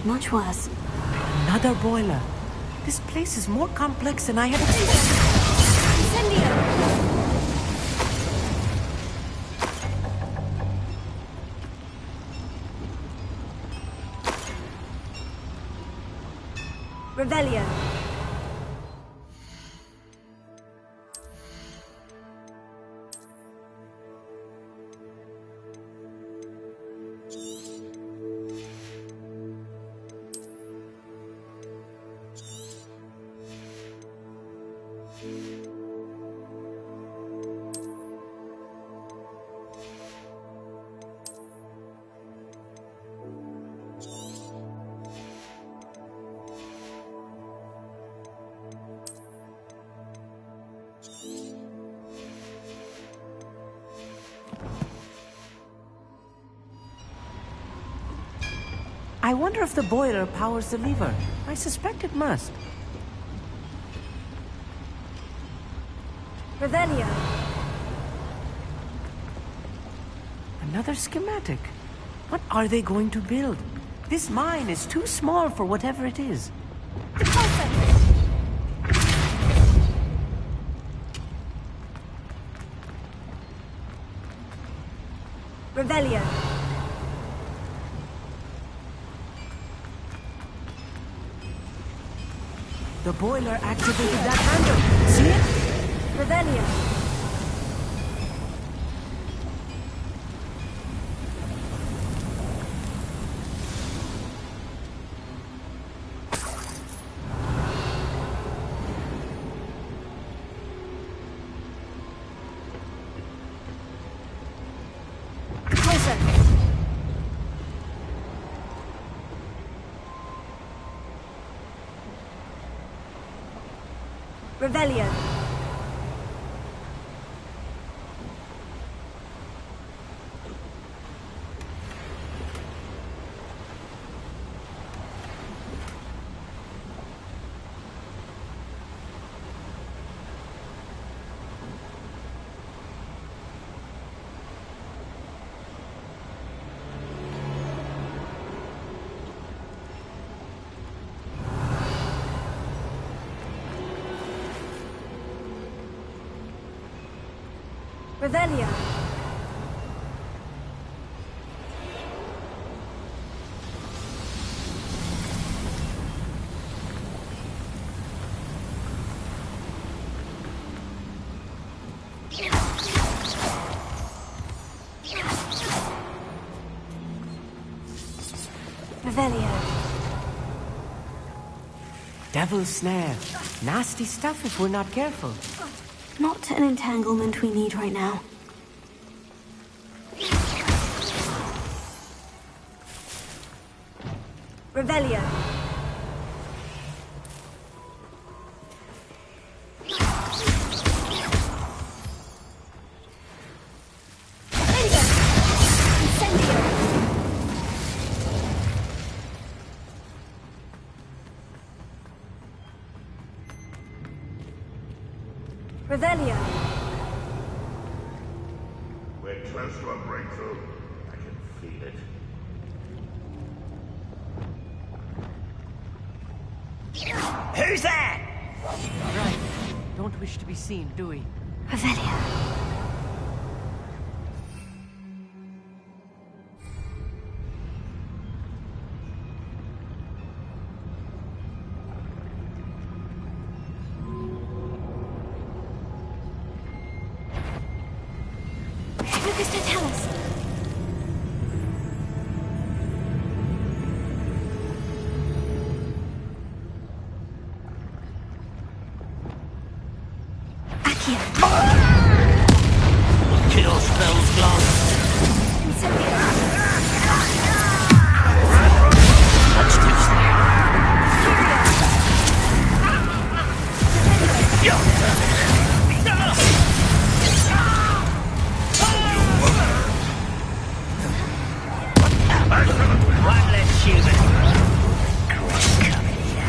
handled much worse. Another boiler. This place is more complex than I had expected. Revelio. I wonder if the boiler powers the lever. I suspect it must. Revelio. Another schematic. What are they going to build? This mine is too small for whatever it is. Revelio. The boiler activated that handle. See it? Revelio. Revelio. Revelio. Revelio. Devil's snare. Nasty stuff if we're not careful. Not an entanglement we need right now. Revelio. Revelio. We're close to a breakthrough. I can feel it. Who's there? Right. Don't wish to be seen, do we? Revelio. Focus to tell us. Kill spells lost. What's this there? One less human. Quick, come here.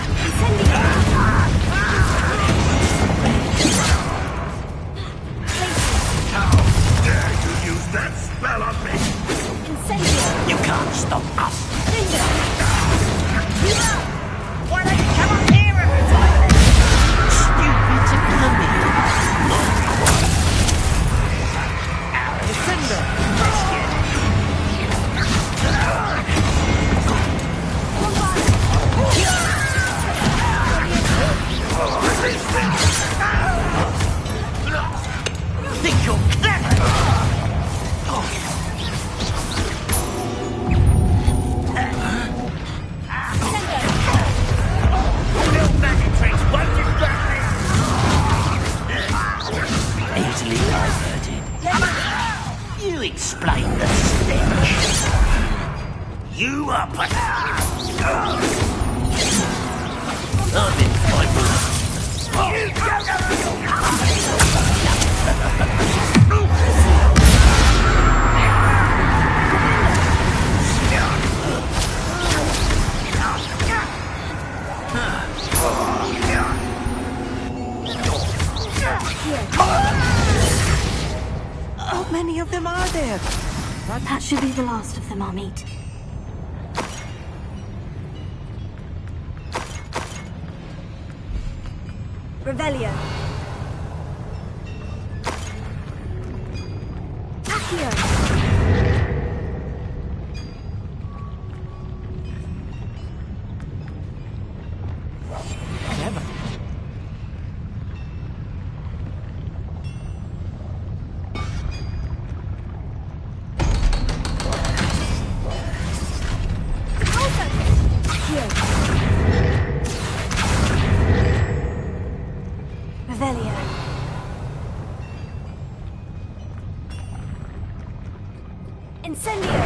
How dare you use that spell on me? You can't stop us. How many of them are there? That should be the last of them, Amit. Revelio. Accio. Never. Revelio. Incendio.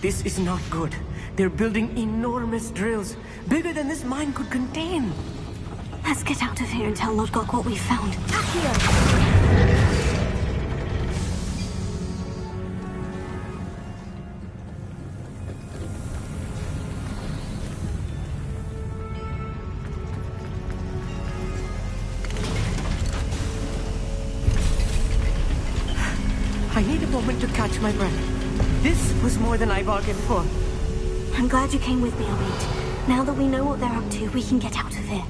This is not good. They're building enormous drills, bigger than this mine could contain. Let's get out of here and tell Lodgok what we found. Accio. I need a moment to catch my breath. This was more than I bargained for. I'm glad you came with me, Amit. Now that we know what they're up to, we can get out of here.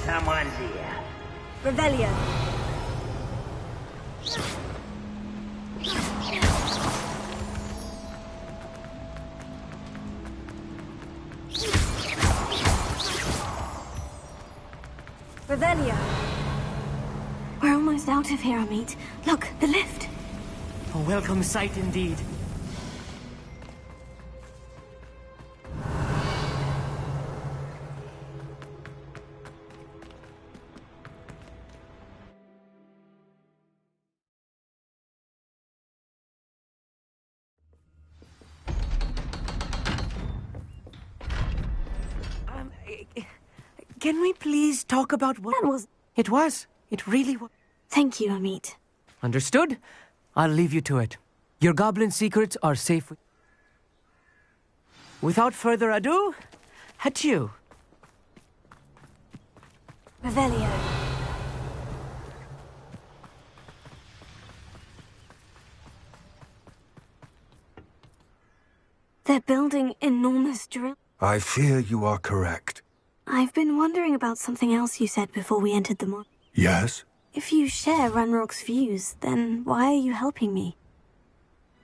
Someone's here. Revelio. Revelio. We're almost out of here, Amit. Look, the lift. A welcome sight indeed. Can we please talk about what... That was... It was. It really was. Thank you, Amit. Understood? I'll leave you to it. Your goblin secrets are safe with... Without further ado, adieu. Revelio. They're building enormous drill... I fear you are correct. I've been wondering about something else you said before we entered the mod. Yes? If you share Ranrock's views, then why are you helping me?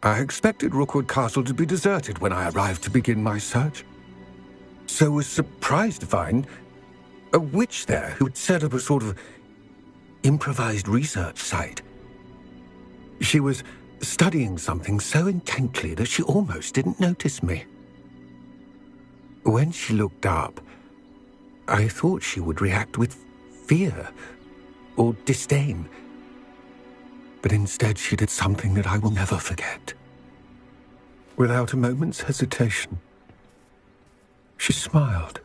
I expected Rookwood Castle to be deserted when I arrived to begin my search. So was surprised to find a witch there who'd set up a sort of improvised research site. She was studying something so intently that she almost didn't notice me. When she looked up, I thought she would react with fear or disdain. But instead she did something that I will never forget. Without a moment's hesitation, she smiled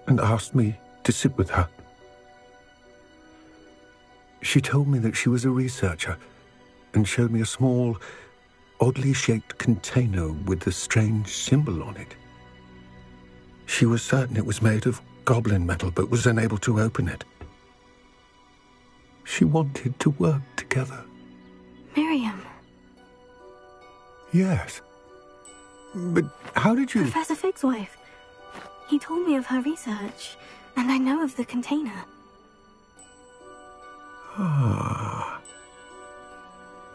and asked me to sit with her. She told me that she was a researcher and showed me a small, oddly shaped container with a strange symbol on it. She was certain it was made of goblin metal, but was unable to open it. She wanted to work together. Miriam. Yes. But how did you... Professor Fig's wife. He told me of her research, and I know of the container. Ah.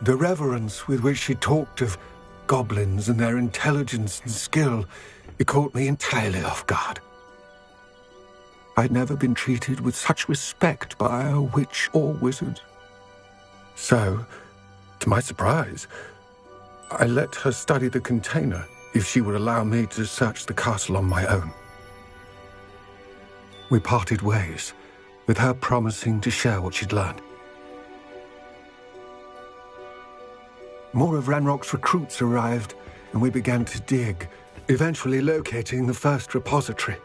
The reverence with which she talked of goblins and their intelligence and skill, it caught me entirely off guard. I'd never been treated with such respect by a witch or wizard. So, to my surprise, I let her study the container if she would allow me to search the castle on my own. We parted ways, with her promising to share what she'd learned. More of Ranrock's recruits arrived, and we began to dig, eventually locating the first repository.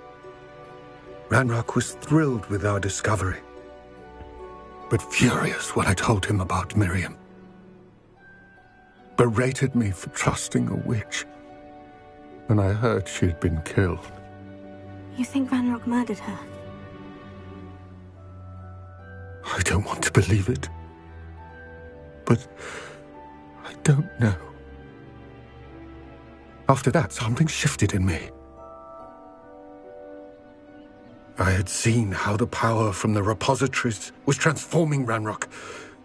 Ranrock was thrilled with our discovery, but furious when I told him about Miriam. berated me for trusting a witch. And I heard she had been killed. You think Ranrock murdered her? I don't want to believe it. But I don't know. After that, something shifted in me. I had seen how the power from the repositories was transforming Ranrock,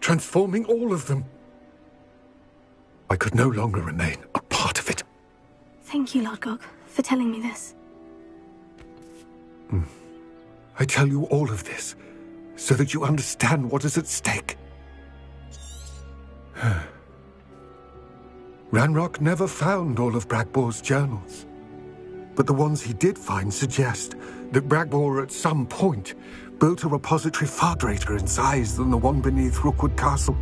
transforming all of them. I could no longer remain a part of it. Thank you, Lord Gog, for telling me this. I tell you all of this so that you understand what is at stake. Ranrock never found all of Bragbor's journals, but the ones he did find suggest that Bragbor at some point built a repository far greater in size than the one beneath Rookwood Castle.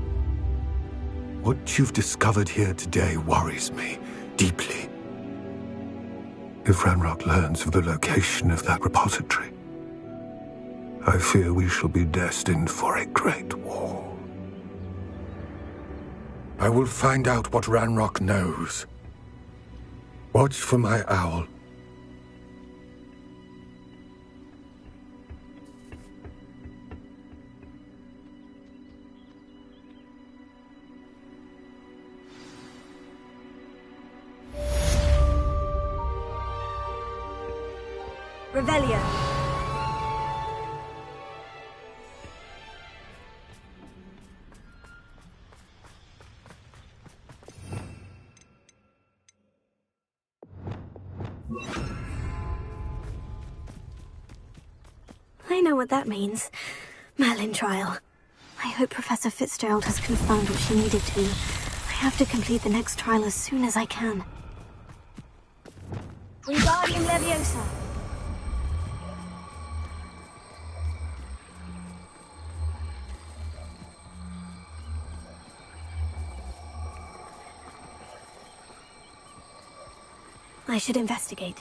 What you've discovered here today worries me deeply. If Ranrock learns of the location of that repository, I fear we shall be destined for a great war. I will find out what Ranrock knows. Watch for my owl. Revelio. I know what that means. Merlin trial. I hope Professor Fitzgerald has confirmed what she needed to. I have to complete the next trial as soon as I can. Wingardium Leviosa. I should investigate.